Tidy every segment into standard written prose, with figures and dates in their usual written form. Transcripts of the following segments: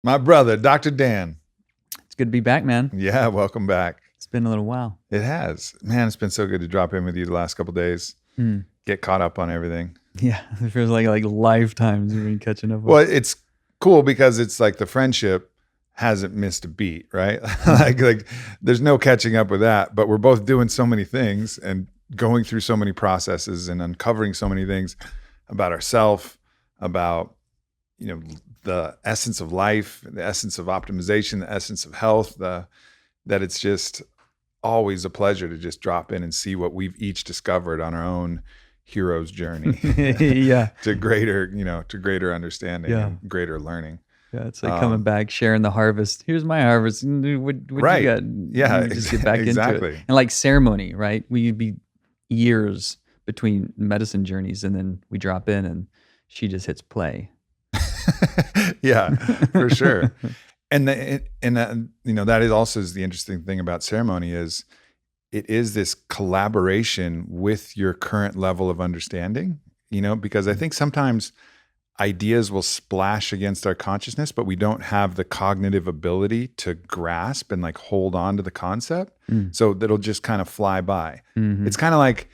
My brother, Dr. Dan. It's good to be back, man. Yeah, welcome back. It's been a little while. It has. Man, it's been so good to drop in with you the last couple of days. Get caught up on everything. Yeah, it feels like lifetimes we've been catching up with. Well, it's cool because it's like the friendship hasn't missed a beat, right? like there's no catching up with that, but we're both doing so many things and going through so many processes and uncovering so many things about ourselves, about, the essence of life, the essence of optimization, the essence of health, that it's just always a pleasure to just drop in and see what we've each discovered on our own hero's journey. Yeah. to greater understanding and greater learning. Yeah, it's like coming back, sharing the harvest. Here's my harvest. What right. you got? Yeah, just get back exactly. into it. And like ceremony, right? We'd be years between medicine journeys, and then we drop in and she just hits play. Yeah, for sure. And that is also the interesting thing about ceremony is it is this collaboration with your current level of understanding, because I think sometimes ideas will splash against our consciousness, but we don't have the cognitive ability to grasp and like hold on to the concept. So that'll just kind of fly by. Mm-hmm. It's kind of like,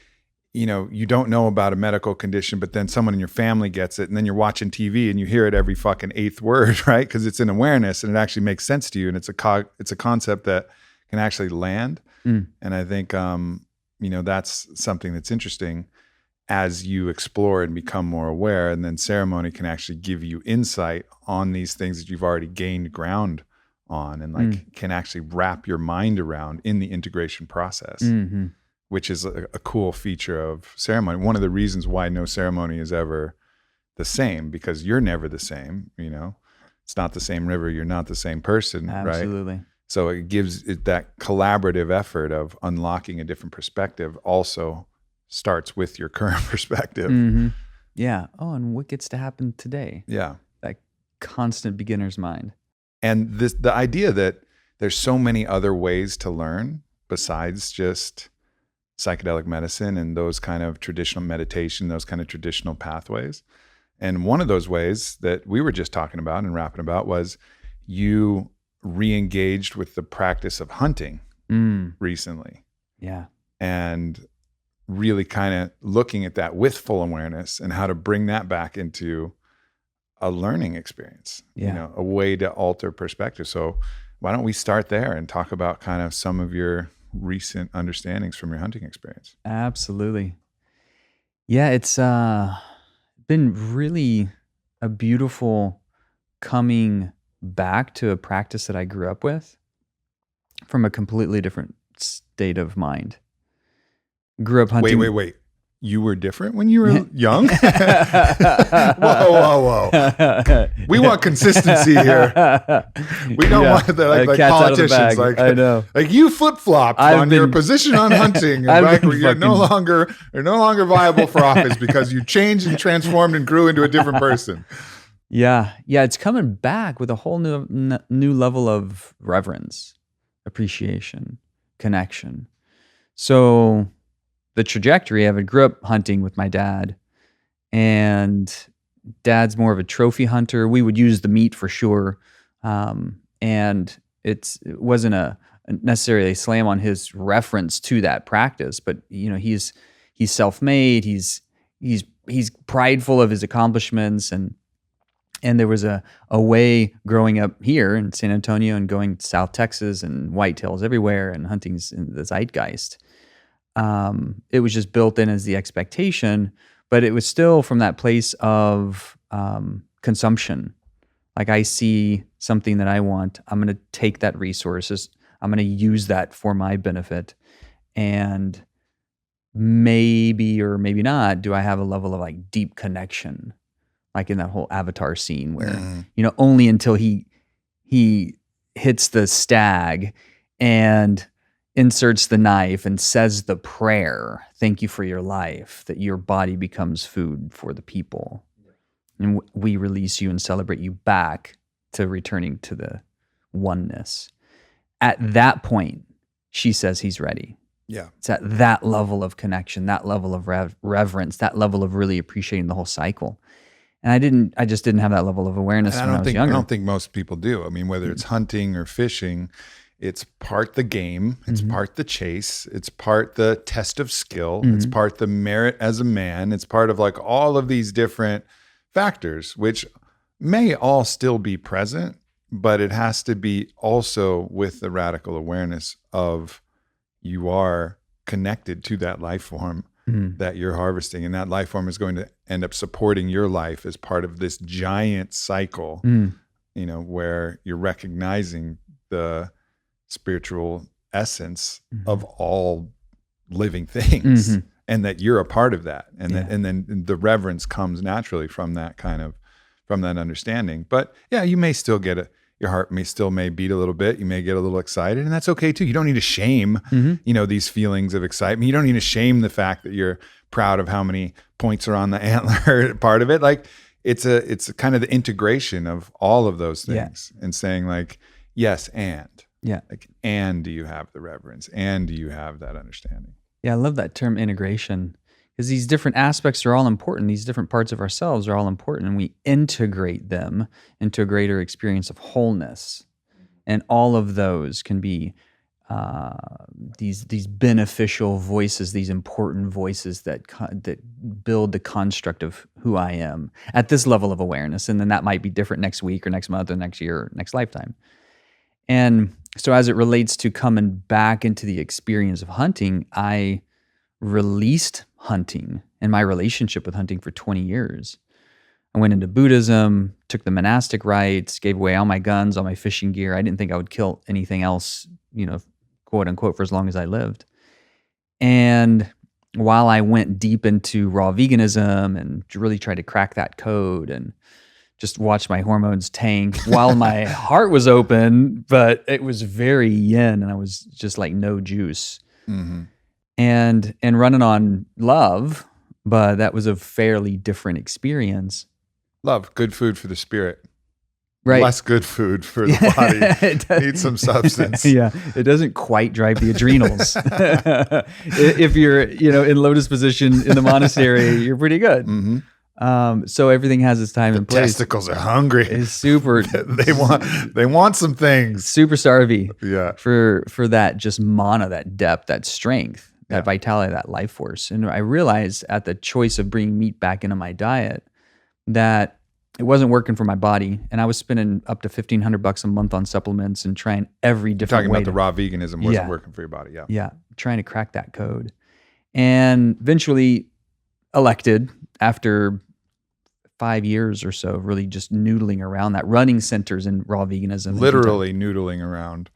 you don't know about a medical condition, but then someone in your family gets it, and then you're watching TV and you hear it every fucking eighth word, right? Because it's an awareness and it actually makes sense to you, and it's a concept that can actually land. And I think that's something that's interesting as you explore and become more aware, and then ceremony can actually give you insight on these things that you've already gained ground on, and can actually wrap your mind around in the integration process. Mm-hmm. Which is a cool feature of ceremony. One of the reasons why no ceremony is ever the same, because you're never the same, It's not the same river, you're not the same person, Absolutely. Right? So it gives it that collaborative effort of unlocking a different perspective also starts with your current perspective. Mm-hmm. Yeah. Oh, and what gets to happen today? Yeah. That constant beginner's mind. And the idea that there's so many other ways to learn besides just psychedelic medicine and those kind of traditional meditation, those kind of traditional pathways. And one of those ways that we were just talking about and rapping about was you re-engaged with the practice of hunting recently. Yeah. And really kind of looking at that with full awareness and how to bring that back into a learning experience, a way to alter perspective. So why don't we start there and talk about kind of some of your recent understandings from your hunting experience? Absolutely. Yeah, it's been really a beautiful coming back to a practice that I grew up with from a completely different state of mind. Grew up hunting. Wait. You were different when you were young? Whoa. We want consistency here. We don't want like politicians. Like, I know. Like you flip-flopped on your position on hunting. And you're no longer viable for office because you changed and transformed and grew into a different person. Yeah. It's coming back with a whole new level of reverence, appreciation, connection. So the trajectory of it, grew up hunting with my dad, and dad's more of a trophy hunter. We would use the meat for sure. And it wasn't necessarily a slam on his reference to that practice, but he's self-made. He's prideful of his accomplishments, and there was a way growing up here in San Antonio and going to South Texas and whitetails everywhere, and hunting's in the zeitgeist. It was just built in as the expectation, but it was still from that place of consumption. Like, I see something that I want, I'm going to take that resources, I'm going to use that for my benefit, and maybe or maybe not do I have a level of like deep connection, like in that whole Avatar scene where only until he hits the stag and inserts the knife and says the prayer, "Thank you for your life," that your body becomes food for the people. And we release you and celebrate you back to returning to the oneness. At that point, she says he's ready. Yeah. It's at that level of connection, that level of reverence, that level of really appreciating the whole cycle. And I just didn't have that level of awareness And when I was younger. I don't think most people do. I mean, whether it's hunting or fishing, it's part the game, it's part the chase, it's part the test of skill, it's part the merit as a man, it's part of like all of these different factors, which may all still be present, but it has to be also with the radical awareness of you are connected to that life form that you're harvesting, and that life form is going to end up supporting your life as part of this giant cycle, you know, where you're recognizing the spiritual essence of all living things, and that you're a part of that, and and then the reverence comes naturally from that understanding. But yeah, you may still get your heart may beat a little bit. You may get a little excited, and that's okay too. You don't need to shame, you know, these feelings of excitement. You don't need to shame the fact that you're proud of how many points are on the antler part of it. Like it's a kind of the integration of all of those things, and saying like, yes, and do you have the reverence, and do you have that understanding? Yeah, I love that term integration, because these different aspects are all important. These different parts of ourselves are all important, and we integrate them into a greater experience of wholeness. And all of those can be these beneficial voices, these important voices that build the construct of who I am at this level of awareness. And then that might be different next week or next month or next year or next lifetime. And so as it relates to coming back into the experience of hunting, I released hunting and my relationship with hunting for 20 years. I went into Buddhism, took the monastic rites, gave away all my guns, all my fishing gear. I didn't think I would kill anything else, you know, quote unquote, for as long as I lived. And while I went deep into raw veganism and really tried to crack that code and just watch my hormones tank while my heart was open, but it was very yin, and I was just like no juice. And running on love, but that was a fairly different experience. Love, good food for the spirit. Right. Less good food for the body. Need some substance. Yeah. It doesn't quite drive the adrenals. If you're, you know, in lotus position in the monastery, you're pretty good. So everything has its time and place. Testicles are hungry. It's super. they want some things. Super starvy. Yeah. For that just mana, that depth, that strength, that vitality, that life force. And I realized at the choice of bringing meat back into my diet that it wasn't working for my body, and I was spending up to $1,500 a month on supplements and trying every different way. Talking about the raw veganism wasn't working for your body. Yeah, trying to crack that code, and eventually elected after 5 years or so, really just noodling around that, running centers in raw veganism. Literally noodling around.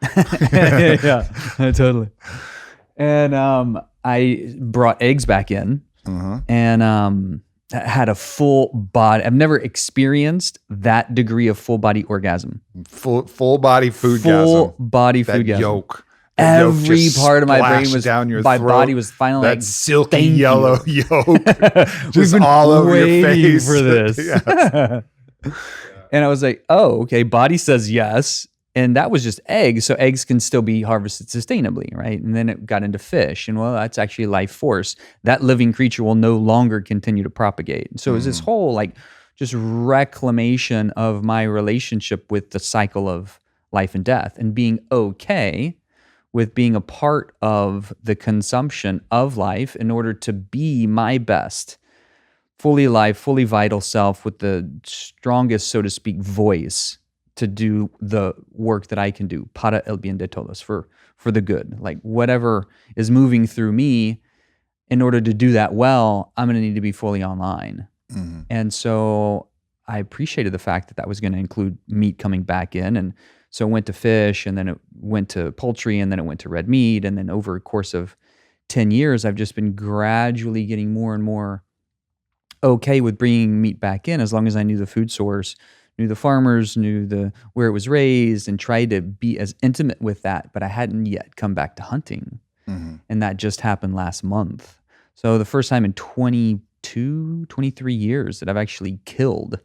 Yeah, totally. And I brought eggs back in, and had a full body. I've never experienced that degree of full body orgasm. Full body foodgasm. Full body foodgasm. That yolk. Every part of my brain was down your my throat. body was finally that like, silky yellow yolk just been all over your waiting face for this. And I was like, oh, okay, body says yes. And that was just eggs. So eggs can still be harvested sustainably, right? And then it got into fish. And well, that's actually life force. That living creature will no longer continue to propagate. And so it was this whole like just reclamation of my relationship with the cycle of life and death, and being okay with being a part of the consumption of life in order to be my best, fully alive, fully vital self with the strongest, so to speak, voice to do the work that I can do, para el bien de todos, for the good. Like whatever is moving through me, in order to do that well, I'm going to need to be fully online. And so I appreciated the fact that that was going to include meat coming back in. And so it went to fish, and then it went to poultry, and then it went to red meat. And then over a course of 10 years, I've just been gradually getting more and more okay with bringing meat back in, as long as I knew the food source, knew the farmers, knew where it was raised, and tried to be as intimate with that. But I hadn't yet come back to hunting. And that just happened last month. So the first time in 23 years that I've actually killed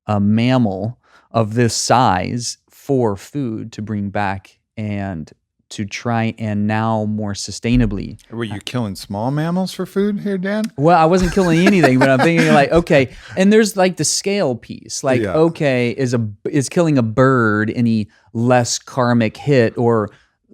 a mammal of this size for food to bring back and to try and now more sustainably. Were you killing small mammals for food here, Dan? Well, I wasn't killing anything, but I'm thinking like, okay, and there's like the scale piece. Like, Yeah. okay, is killing a bird any less karmic hit or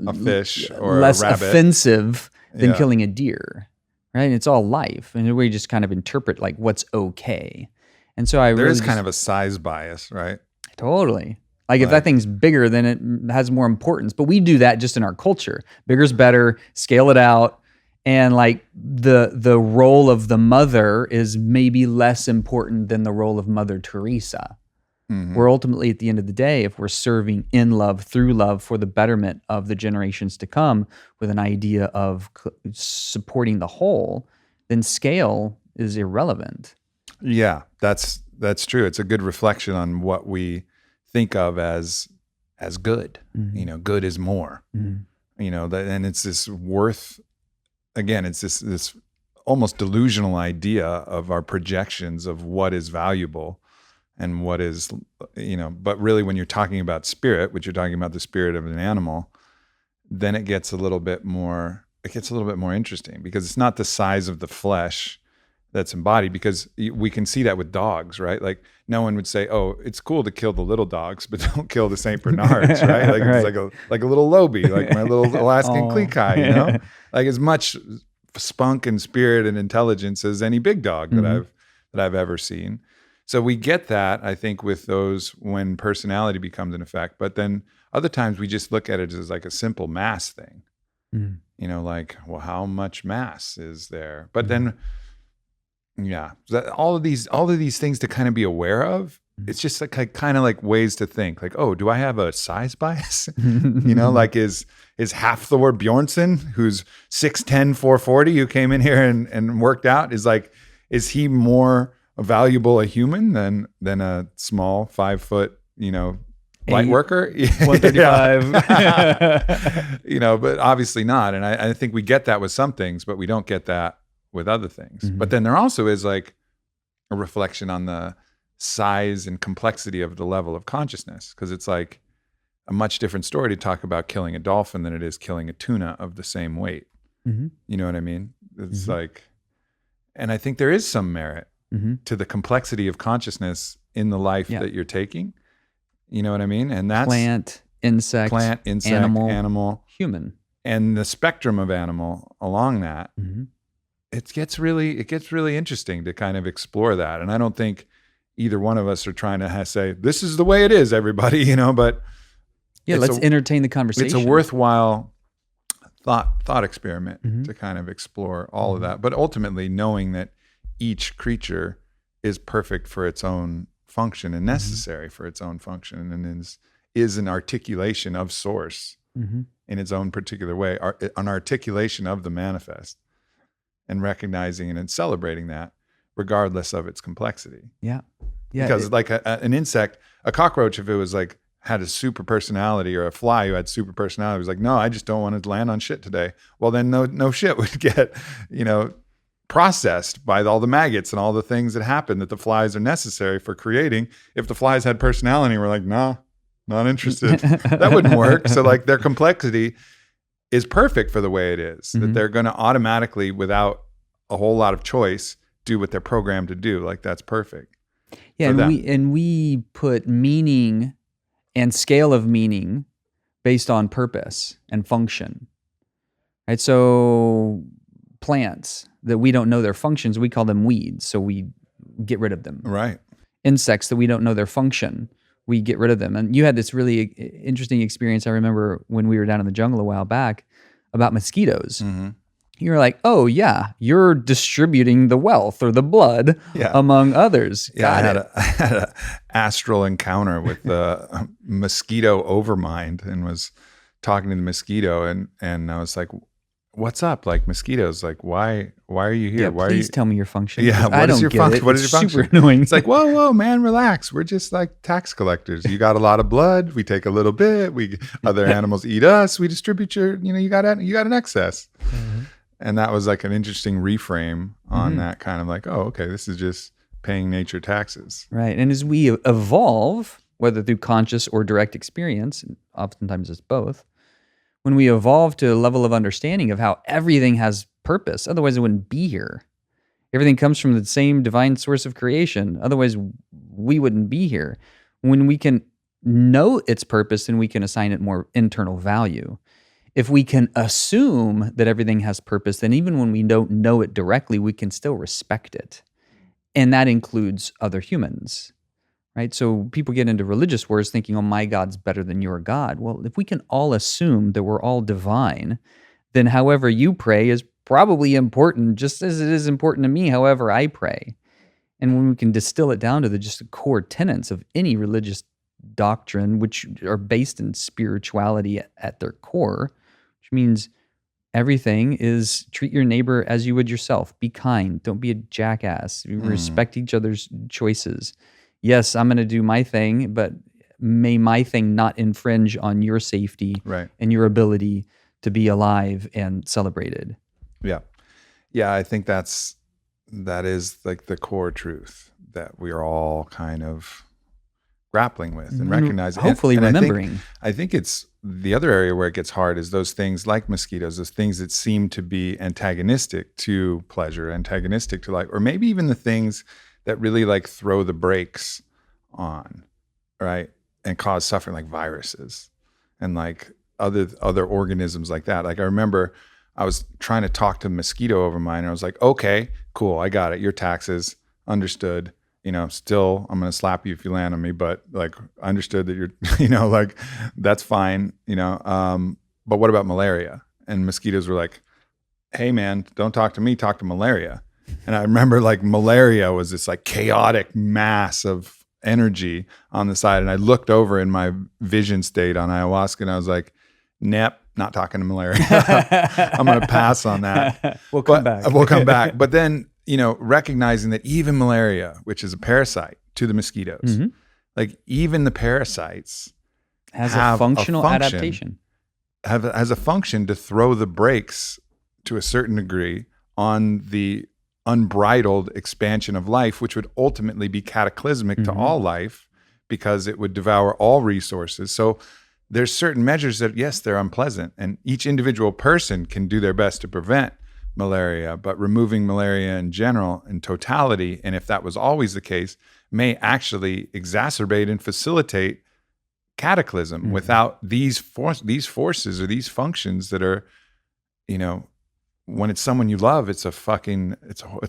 A fish or less a rabbit? offensive than Yeah. killing a deer? Right? And it's all life, and we just kind of interpret like what's okay. And so There is kind of a size bias, right? totally. Like if that thing's bigger, then it has more importance. But we do that just in our culture. Bigger's better, scale it out. And like the role of the mother is maybe less important than the role of Mother Teresa. Where ultimately at the end of the day, if we're serving in love, through love for the betterment of the generations to come with an idea of supporting the whole, then scale is irrelevant. Yeah, that's true. It's a good reflection on what we think of as good. You know, good is more. You know, and it's this worth. Again, it's this almost delusional idea of our projections of what is valuable and what is, you know. But really, when you're talking about spirit, which you're talking about the spirit of an animal, then it gets a little bit more. It gets a little bit more interesting because it's not the size of the flesh that's embodied, because we can see that with dogs, right? Like no one would say, "Oh, it's cool to kill the little dogs, but don't kill the Saint Bernards," right? Like Right. it's like a little Lobie, like my little Alaskan Klekai, you know, like as much spunk and spirit and intelligence as any big dog that I've ever seen. So we get that, I think, with those when personality becomes an effect. But then other times we just look at it as like a simple mass thing, you know, like, well, how much mass is there? But then. Yeah, all of these things to kind of be aware of. It's just like kind of like ways to think. Like, oh, do I have a size bias? You know, like is Hafthor Bjornsson, who's 6'10", 440, who came in here and worked out, is he more valuable a human than a small 5 foot, you know, light worker? 135. You know, but obviously not. And I think we get that with some things, but we don't get that with other things. But then there also is like a reflection on the size and complexity of the level of consciousness, because it's like a much different story to talk about killing a dolphin than it is killing a tuna of the same weight. You know what I mean? It's like, and I think there is some merit to the complexity of consciousness in the life that you're taking. You know what I mean? And that's plant, insect, animal, human, and the spectrum of animal along that. It gets really interesting to kind of explore that. And I don't think either one of us are trying to say, this is the way it is, everybody, you know, but let's entertain the conversation. It's a worthwhile thought experiment to kind of explore all of that. But ultimately knowing that each creature is perfect for its own function and necessary for its own function, and is an articulation of source in its own particular way, an articulation of the manifest. And recognizing and celebrating that, regardless of its complexity. Yeah. Because like an insect, a cockroach, if it was like had a super personality, or a fly who had super personality, was like, no, I just don't want to land on shit today. Well, then no shit would get, you know, processed by all the maggots and all the things that happen that the flies are necessary for creating. If the flies had personality, we're like, no, not interested. That wouldn't work. So like their complexity is perfect for the way it is, that they're going to automatically, without a whole lot of choice, do what they're programmed to do. Like that's perfect. Yeah, and we put meaning and scale of meaning based on purpose and function. Right? So plants that we don't know their functions, we call them weeds, so we get rid of them. Right. Insects that we don't know their function, we get rid of them. And you had this really interesting experience, I remember, when we were down in the jungle a while back, about mosquitoes. You were like, oh yeah, you're distributing the wealth or the blood among others. Yeah, I had an astral encounter with the mosquito overmind, and was talking to the mosquito, and I was like, what's up? Like, mosquitoes, like, why are you here? Yeah, please tell me your function. Yeah, what is your function? What is your function? Super annoying. It's like, whoa, man, relax. We're just like tax collectors. You got a lot of blood. We take a little bit. Other animals eat us. We distribute you got an excess. And that was like an interesting reframe on that kind of like, oh, okay, this is just paying nature taxes. Right. And as we evolve, whether through conscious or direct experience, and oftentimes it's both, when we evolve to a level of understanding of how everything has purpose, otherwise it wouldn't be here. Everything comes from the same divine source of creation. Otherwise, we wouldn't be here. When we can know its purpose, then we can assign it more internal value. If we can assume that everything has purpose, then even when we don't know it directly, we can still respect it. And that includes other humans, right? So people get into religious wars thinking, oh, my God's better than your God. Well, if we can all assume that we're all divine, then however you pray is probably important, just as it is important to me, however I pray. And when we can distill it down to just the core tenets of any religious doctrine, which are based in spirituality at their core, which means everything is treat your neighbor as you would yourself. Be kind. Don't be a jackass. Respect each other's choices. Yes, I'm going to do my thing, but may my thing not infringe on your safety and your ability to be alive and celebrated. Yeah. Yeah, I think that is like the core truth that we are all kind of grappling with and recognizing. Hopefully remembering. I think it's the other area where it gets hard is those things like mosquitoes, those things that seem to be antagonistic to pleasure, antagonistic to life, or maybe even the things that really like throw the brakes on, right? And cause suffering, like viruses and like other organisms like that. Like I remember I was trying to talk to a mosquito over mine and I was like, okay, cool. I got it. Your taxes, understood. Still, I'm going to slap you if you land on me, but like I understood that you're, like that's fine, but what about malaria? And mosquitoes were like, hey man, don't talk to me, talk to malaria. And I remember like malaria was this like chaotic mass of energy on the side. And I looked over in my vision state on ayahuasca and I was like, nope, not talking to malaria. I'm going to pass on that. We'll come back. We'll come back. But then, recognizing that even malaria, which is a parasite to the mosquitoes, like even the parasites has a functional adaptation. Has a function to throw the brakes to a certain degree on the unbridled expansion of life, which would ultimately be cataclysmic to all life because it would devour all resources. So there's certain measures that, yes, they're unpleasant, and each individual person can do their best to prevent malaria, but removing malaria in general, in totality, and if that was always the case, may actually exacerbate and facilitate cataclysm without these forces or these functions that are, when it's someone you love, it's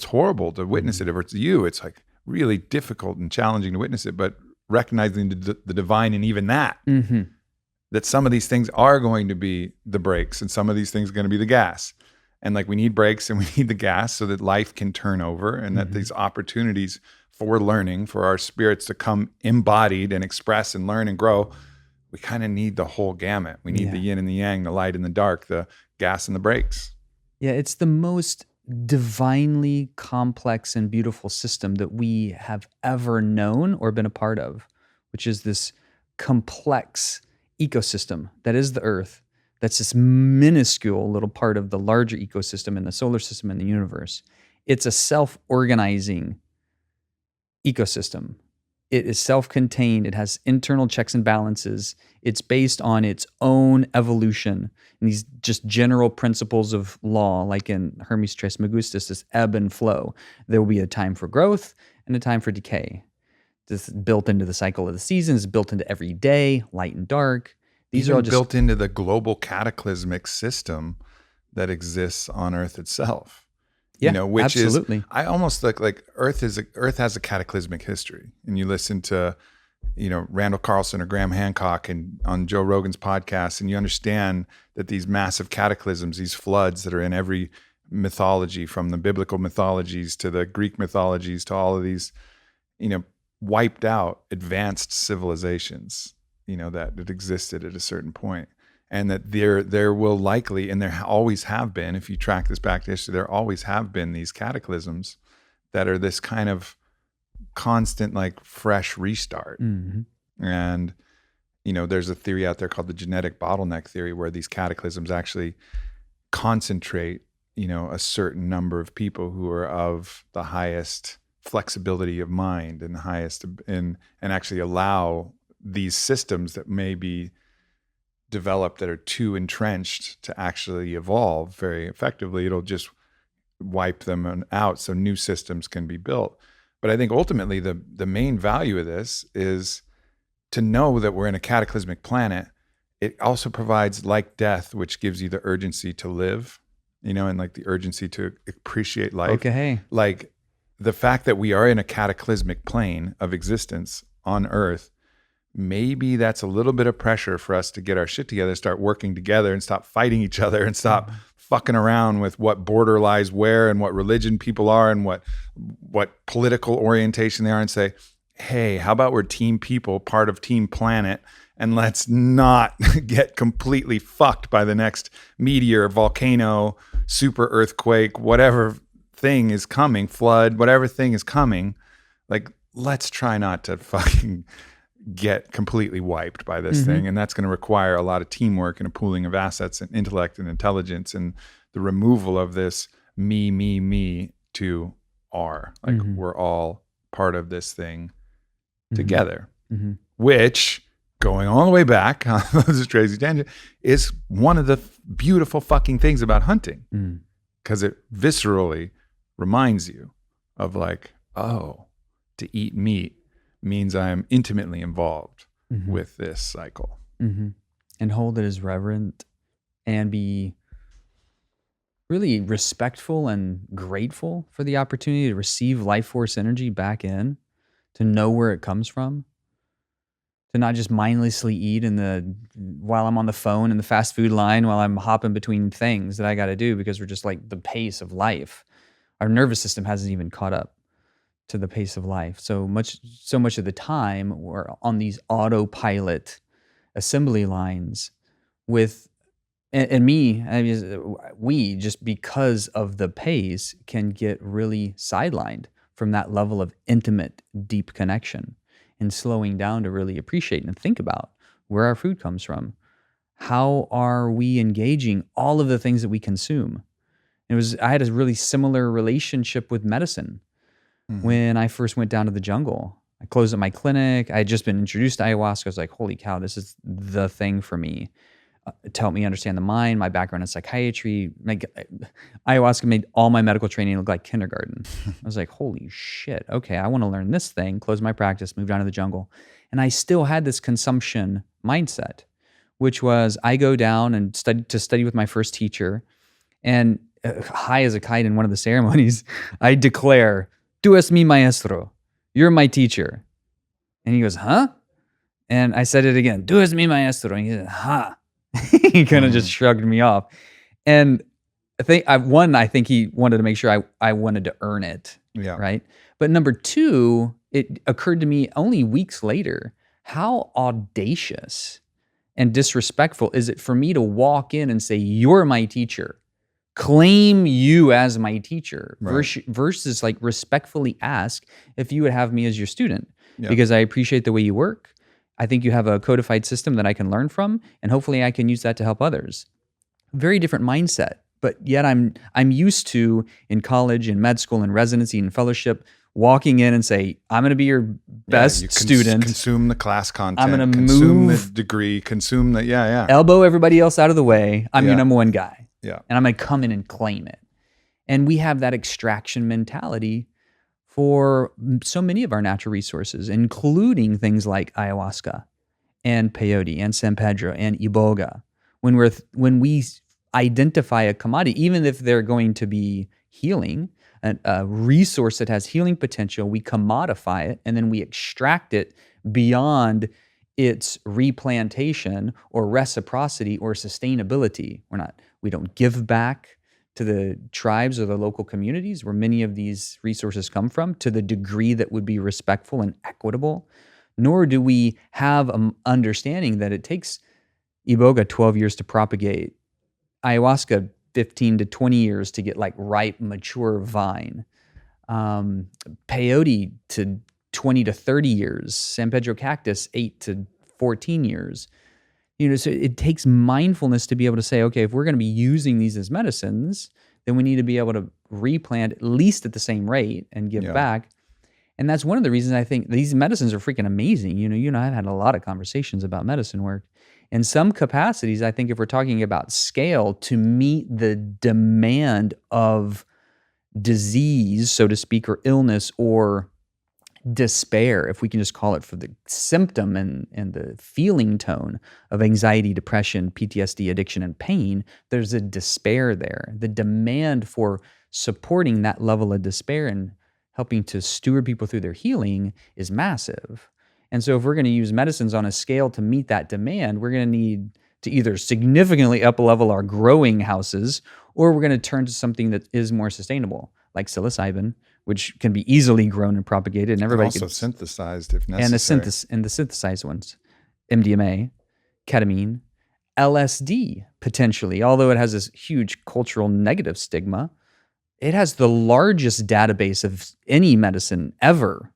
horrible to witness it. If it's you, it's like really difficult and challenging to witness it, but recognizing the divine in even that, that some of these things are going to be the brakes and some of these things are going to be the gas. And like we need brakes and we need the gas so that life can turn over and that these opportunities for learning, for our spirits to come embodied and express and learn and grow, we kind of need the whole gamut. We need the yin and the yang, the light and the dark, the gas and the brakes. Yeah, it's the most divinely complex and beautiful system that we have ever known or been a part of, which is this complex ecosystem that is the Earth. That's this minuscule little part of the larger ecosystem in the solar system and the universe. It's a self-organizing ecosystem. It is self-contained. It has internal checks and balances. It's based on its own evolution and these just general principles of law, like in Hermes Trismegistus, this ebb and flow. There will be a time for growth and a time for decay. This is built into the cycle of the seasons, built into every day, light and dark. These Even are all just built into the global cataclysmic system that exists on Earth itself. Yeah, which absolutely. is, I almost like Earth has a cataclysmic history. And you listen to, Randall Carlson or Graham Hancock and on Joe Rogan's podcast, and you understand that these massive cataclysms, these floods that are in every mythology, from the biblical mythologies to the Greek mythologies to all of these, wiped out advanced civilizations, that existed at a certain point. And that there will likely, and there always have been, if you track this back to history, there always have been these cataclysms that are this kind of constant, like fresh restart. And, there's a theory out there called the genetic bottleneck theory, where these cataclysms actually concentrate, a certain number of people who are of the highest flexibility of mind and the highest, and actually allow these systems that may be develop that are too entrenched to actually evolve very effectively, it'll just wipe them out so new systems can be built. But I think ultimately the main value of this is to know that we're in a cataclysmic planet. It also provides, like death, which gives you the urgency to live, and like the urgency to appreciate life. Okay. Like the fact that we are in a cataclysmic plane of existence on Earth, maybe that's a little bit of pressure for us to get our shit together, start working together and stop fighting each other and stop fucking around with what border lies where and what religion people are and what political orientation they are, and say, hey, how about we're team people, part of Team Planet, and let's not get completely fucked by the next meteor, volcano, super earthquake, whatever thing is coming, flood, whatever thing is coming. Like, let's try not to fucking get completely wiped by this thing. And that's going to require a lot of teamwork and a pooling of assets and intellect and intelligence and the removal of this me to our, like we're all part of this thing together, which, going all the way back, this is crazy tangent, is one of the beautiful fucking things about hunting, because it viscerally reminds you of like, oh, to eat meat means I am intimately involved with this cycle. And hold it as reverent and be really respectful and grateful for the opportunity to receive life force energy back in, to know where it comes from, to not just mindlessly eat while I'm on the phone in the fast food line, while I'm hopping between things that I got to do, because we're just like the pace of life. Our nervous system hasn't even caught up to the pace of life. So much of the time we're on these autopilot assembly lines with, and me, I mean, we, just because of the pace, can get really sidelined from that level of intimate, deep connection, and slowing down to really appreciate and think about where our food comes from. How are we engaging all of the things that we consume? I had a really similar relationship with medicine. When I first went down to the jungle. I closed up my clinic. I had just been introduced to ayahuasca. I was like, holy cow, this is the thing for me. To help me understand the mind, my background in psychiatry. Ayahuasca made all my medical training look like kindergarten. I was like, holy shit, okay, I want to learn this thing. Closed my practice, moved down to the jungle. And I still had this consumption mindset, which was I go down and study with my first teacher. And high as a kite in one of the ceremonies, I declare, "Tú es mi maestro. You're my teacher." And he goes, "Huh?" And I said it again, "Tú es mi maestro." And he said, "Huh?" He kind of just shrugged me off. And I think he wanted to make sure I wanted to earn it. Yeah. Right. But number two, it occurred to me only weeks later, how audacious and disrespectful is it for me to walk in and say, "You're my teacher. Claim you as my teacher," versus like respectfully ask if you would have me as your student, because I appreciate the way you work. I think you have a codified system that I can learn from, and hopefully I can use that to help others. Very different mindset, but yet I'm used to, in college, in med school, in residency, in fellowship, walking in and say, "I'm going to be your best student. Consume the class content. I'm going to consume the degree. Consume the elbow everybody else out of the way. I'm your number one guy." Yeah. And I'm going to come in and claim it. And we have that extraction mentality for so many of our natural resources, including things like ayahuasca and peyote and San Pedro and iboga. When we identify a commodity, even if they're going to be healing, a resource that has healing potential, we commodify it and then we extract it beyond its replantation or reciprocity or sustainability. We don't give back to the tribes or the local communities where many of these resources come from to the degree that would be respectful and equitable, nor do we have an understanding that it takes iboga 12 years to propagate, ayahuasca 15 to 20 years to get like ripe, mature vine, peyote to 20 to 30 years, San Pedro cactus 8 to 14 years. So it takes mindfulness to be able to say, okay, if we're going to be using these as medicines, then we need to be able to replant at least at the same rate and give back. And that's one of the reasons I think these medicines are freaking amazing. You and I have had a lot of conversations about medicine work. In some capacities, I think if we're talking about scale, to meet the demand of disease, so to speak, or illness or despair, if we can just call it for the symptom and the feeling tone of anxiety, depression, PTSD, addiction, and pain, there's a despair there. The demand for supporting that level of despair and helping to steward people through their healing is massive. And so if we're going to use medicines on a scale to meet that demand, we're going to need to either significantly up-level our growing houses, or we're going to turn to something that is more sustainable, like psilocybin, which can be easily grown and propagated, and everybody also can synthesized if necessary. And the synthesized ones, MDMA, ketamine, LSD potentially, although it has this huge cultural negative stigma. It has the largest database of any medicine ever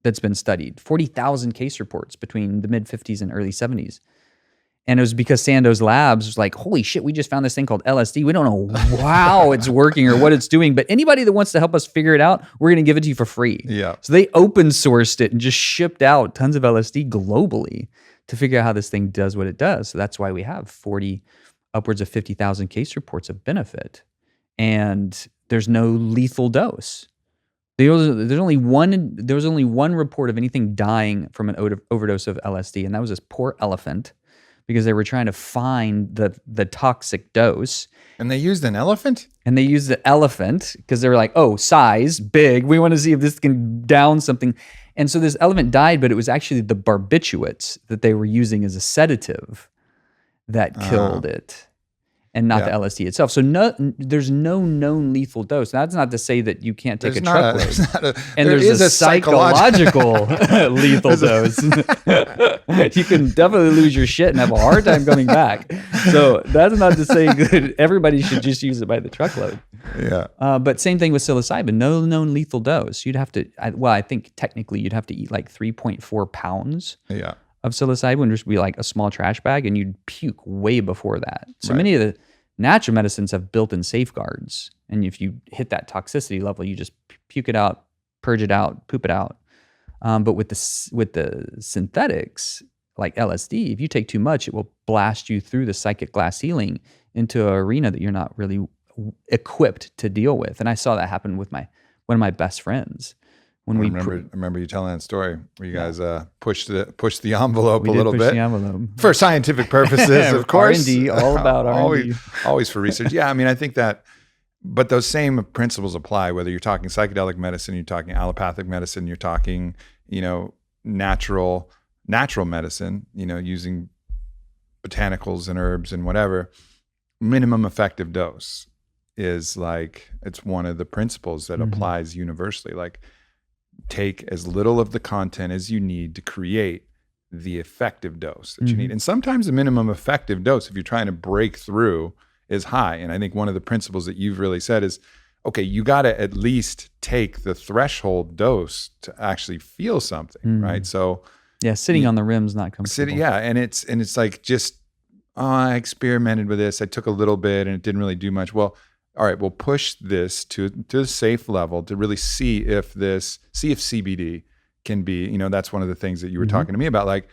that's been studied, 40,000 case reports between the mid-50s and early 70s. And it was because Sandoz Labs was like, holy shit, we just found this thing called LSD. We don't know how it's working or what it's doing, but anybody that wants to help us figure it out, we're going to give it to you for free. Yeah. So they open sourced it and just shipped out tons of LSD globally to figure out how this thing does what it does. So that's why we have upwards of 50,000 case reports of benefit. And there's no lethal dose. There was only one report of anything dying from an overdose of LSD, and that was this poor elephant, because they were trying to find the toxic dose. And they used an elephant? And they used the elephant because they were like, oh, size, big. We want to see if this can down something. And so this elephant died, but it was actually the barbiturates that they were using as a sedative that killed it, and not the LSD itself. So there's no known lethal dose. Now, that's not to say that you can't take a truckload. There's a psychological lethal dose. You can definitely lose your shit and have a hard time coming back. So that's not to say that everybody should just use it by the truckload. Yeah. But same thing with psilocybin. No known lethal dose. You'd have to, I think technically you'd have to eat like 3.4 pounds. Yeah. Of psilocybin would just be like a small trash bag, and you'd puke way before that. So many of the natural medicines have built-in safeguards, and if you hit that toxicity level, you just puke it out, purge it out, poop it out. But with the synthetics like LSD, if you take too much, it will blast you through the psychic glass ceiling into an arena that you're not really equipped to deal with. And I saw that happen with one of my best friends. I remember you telling that story where you guys pushed the envelope a little bit the envelope. For scientific purposes, of course. R&D, all about R&D. always for research. Yeah, I mean, I think that, but those same principles apply whether you're talking psychedelic medicine, you're talking allopathic medicine, you're talking, natural medicine, using botanicals and herbs and whatever. Minimum effective dose is like, it's one of the principles that applies universally. Like, take as little of the content as you need to create the effective dose that you need. And sometimes the minimum effective dose, if you're trying to break through, is high. And I think one of the principles that you've really said is, okay, you got to at least take the threshold dose to actually feel something, right? So sitting on the rim's not comfortable. And it's like, just, I experimented with this. I took a little bit and it didn't really do much. Well, all right, we'll push this to a safe level to really see if CBD can be, that's one of the things that you were talking to me about. Like,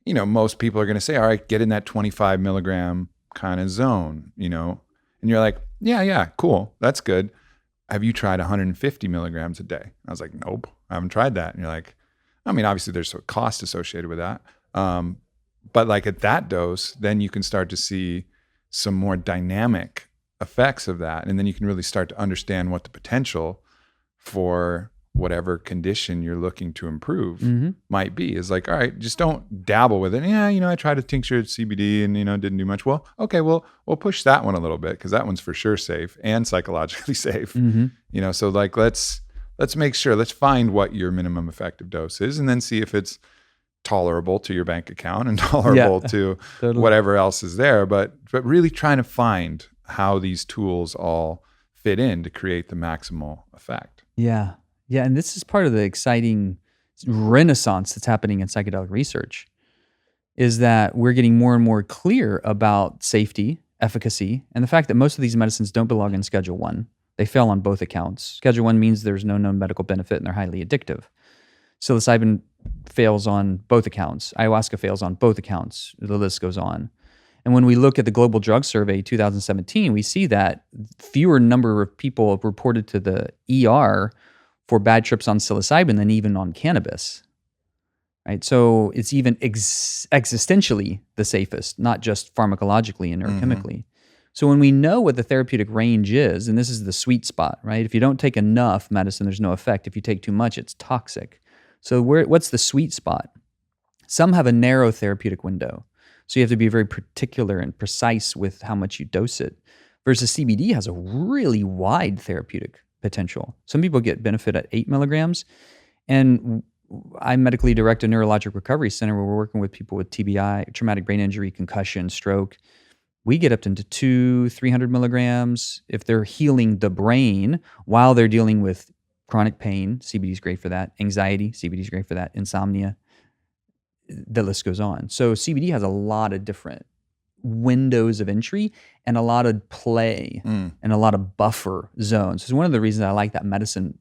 most people are going to say, all right, get in that 25 milligram kind of zone, and you're like, yeah, cool. That's good. Have you tried 150 milligrams a day? I was like, nope, I haven't tried that. And you're like, I mean, obviously there's a cost associated with that. But like at that dose, then you can start to see some more dynamic effects of that. And then you can really start to understand what the potential for whatever condition you're looking to improve might be. Is like, all right, just don't dabble with it. Yeah, I tried a tincture of CBD and, didn't do much. Well, okay, we'll push that one a little bit because that one's for sure safe and psychologically safe. So like, let's make sure, let's find what your minimum effective dose is and then see if it's tolerable to your bank account and tolerable to whatever else is there. But really trying to find how these tools all fit in to create the maximal effect. Yeah, and this is part of the exciting renaissance that's happening in psychedelic research, is that we're getting more and more clear about safety, efficacy, and the fact that most of these medicines don't belong in Schedule 1. They fail on both accounts. Schedule 1 means there's no known medical benefit and they're highly addictive. Psilocybin fails on both accounts. Ayahuasca fails on both accounts. The list goes on. And when we look at the Global Drug Survey 2017, we see that fewer number of people reported to the ER for bad trips on psilocybin than even on cannabis. Right? So it's even existentially the safest, not just pharmacologically and neurochemically. So when we know what the therapeutic range is, and this is the sweet spot, right? If you don't take enough medicine, there's no effect. If you take too much, it's toxic. So what's the sweet spot? Some have a narrow therapeutic window. So you have to be very particular and precise with how much you dose it. Versus CBD has a really wide therapeutic potential. Some people get benefit at 8 milligrams. And I medically direct a neurologic recovery center where we're working with people with TBI, traumatic brain injury, concussion, stroke. We get up into 200-300 milligrams. If they're healing the brain while they're dealing with chronic pain, CBD is great for that. Anxiety, CBD is great for that. Insomnia, the list goes on. So CBD has a lot of different windows of entry and a lot of play and a lot of buffer zones. It's one of the reasons I like that medicine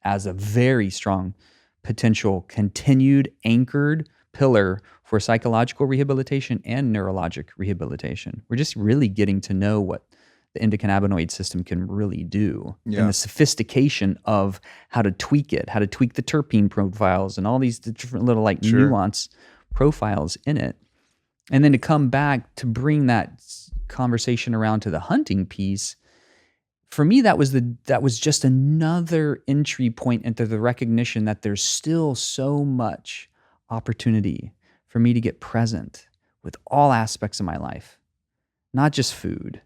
as a very strong potential continued anchored pillar for psychological rehabilitation and neurologic rehabilitation. We're just really getting to know what the endocannabinoid system can really do and the sophistication of how to tweak it, how to tweak the terpene profiles and all these different little like nuance profiles in it. And then to come back to bring that conversation around to the hunting piece, for me, that was just another entry point into the recognition that there's still so much opportunity for me to get present with all aspects of my life, not just food,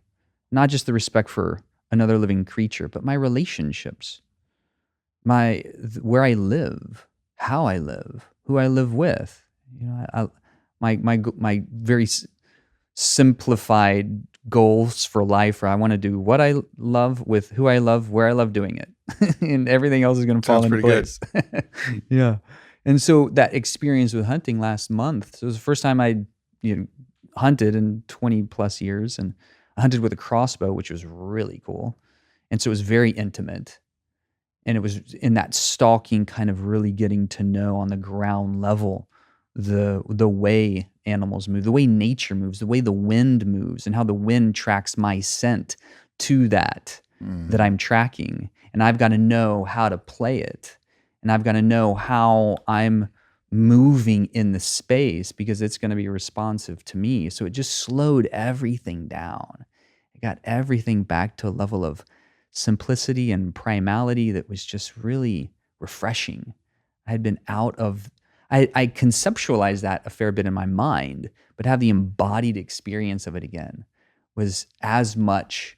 not just the respect for another living creature, but my relationships, where I live, how I live, who I live with. You know, my very simplified goals for life, where I want to do what I love with who I love, where I love doing it, and everything else is going to fall into place. Yeah. And so that experience with hunting last month, so it was the first time I hunted in 20 plus years, and I hunted with a crossbow, which was really cool. And so it was very intimate. And it was in that stalking kind of really getting to know on the ground level the way animals move, the way nature moves, the way the wind moves, and how the wind tracks my scent to that I'm tracking. And I've got to know how to play it. And I've got to know how I'm moving in the space because it's going to be responsive to me. So it just slowed everything down. It got everything back to a level of simplicity and primality that was just really refreshing. I had been out of, I conceptualized that a fair bit in my mind, but have the embodied experience of it again was as much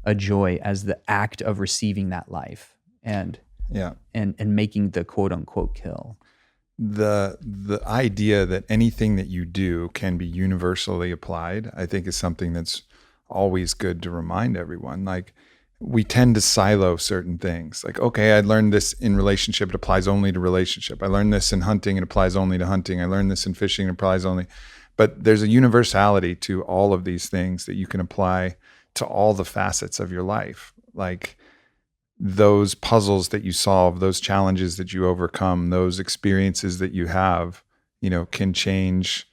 a joy as the act of receiving that life and making the quote unquote kill. The idea that anything that you do can be universally applied, I think, is something that's always good to remind everyone. Like, we tend to silo certain things. Like, okay, I learned this in relationship, it applies only to relationship. I learned this in hunting, it applies only to hunting. I learned this in fishing, it applies only. But there's a universality to all of these things that you can apply to all the facets of your life. Like, those puzzles that you solve, those challenges that you overcome, those experiences that you have, can change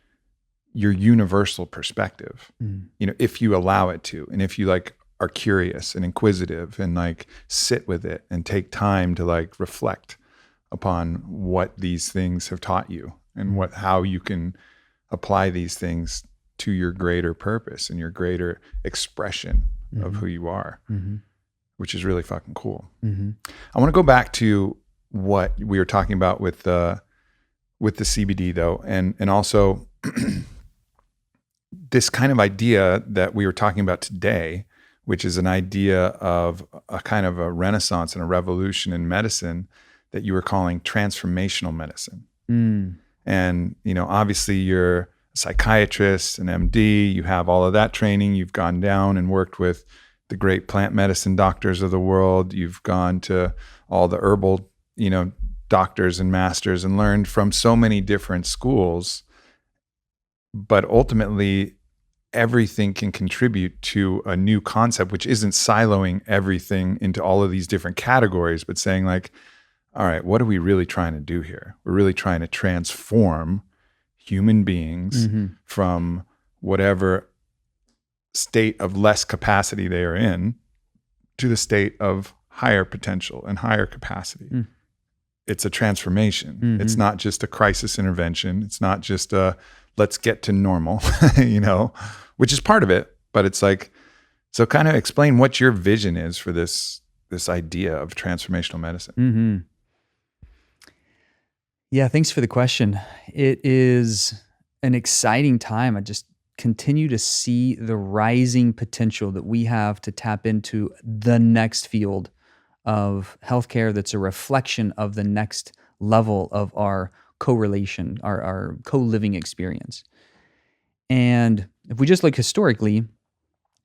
your universal perspective, if you allow it to. And if you are curious and inquisitive and sit with it and take time to reflect upon what these things have taught you and how you can apply these things to your greater purpose and your greater expression of who you are. Which is really fucking cool. I want to go back to what we were talking about with the CBD though, and also this kind of idea that we were talking about today, which is an idea of a kind of a renaissance and a revolution in medicine that you were calling transformational medicine. And obviously you're a psychiatrist, an MD, you have all of that training, you've gone down and worked with the great plant medicine doctors of the world. You've gone to all the herbal, doctors and masters and learned from so many different schools. But ultimately, everything can contribute to a new concept, which isn't siloing everything into all of these different categories, but saying all right, what are we really trying to do here? We're really trying to transform human beings from whatever state of less capacity they are in to the state of higher potential and higher capacity. It's a transformation. It's not just a crisis intervention. It's not just a let's get to normal, which is part of it. But it's like, so kind of explain what your vision is for this idea of transformational medicine. Yeah, thanks for the question. It is an exciting time. I just continue to see the rising potential that we have to tap into the next field of healthcare that's a reflection of the next level of our correlation, our co-living experience. And if we just look historically,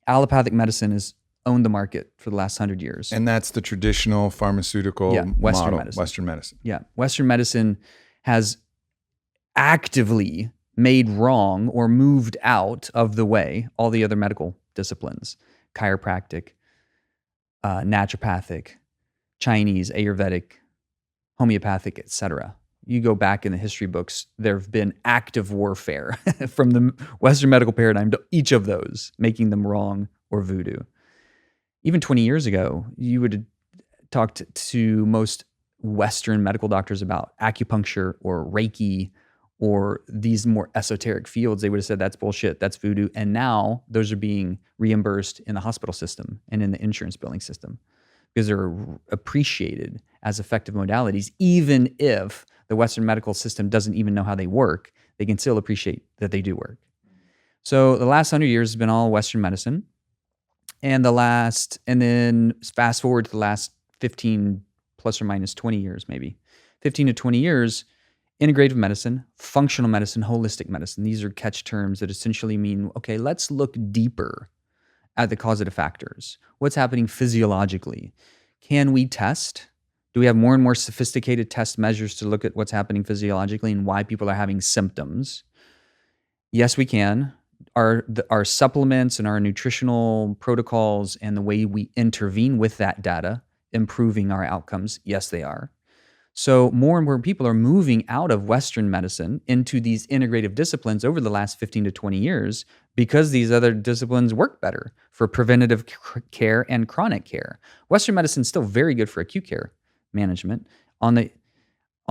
allopathic medicine has owned the market for the last 100 years. And that's the traditional pharmaceutical Western model, medicine. Western medicine. Yeah, Western medicine has actively made wrong or moved out of the way all the other medical disciplines, chiropractic, naturopathic, Chinese, Ayurvedic, homeopathic, etc. You go back in the history books, there have been active warfare from the Western medical paradigm to each of those, making them wrong or voodoo. Even 20 years ago, you would have talked to most Western medical doctors about acupuncture or Reiki or these more esoteric fields. They would have said that's bullshit, that's voodoo. And now those are being reimbursed in the hospital system and in the insurance billing system because they're appreciated as effective modalities. Even if the Western medical system doesn't even know how they work, they can still appreciate that they do work. So the last 100 years has been all Western medicine. And then fast forward to the last 15 plus or minus 20 years, maybe 15 to 20 years, integrative medicine, functional medicine, holistic medicine. These are catch terms that essentially mean, okay, let's look deeper at the causative factors. What's happening physiologically? Can we test? Do we have more and more sophisticated test measures to look at what's happening physiologically and why people are having symptoms? Yes, we can. Our supplements and our nutritional protocols and the way we intervene with that data improving our outcomes? Yes, they are. So more and more people are moving out of Western medicine into these integrative disciplines over the last 15 to 20 years because these other disciplines work better for preventative care and chronic care. Western medicine is still very good for acute care management. On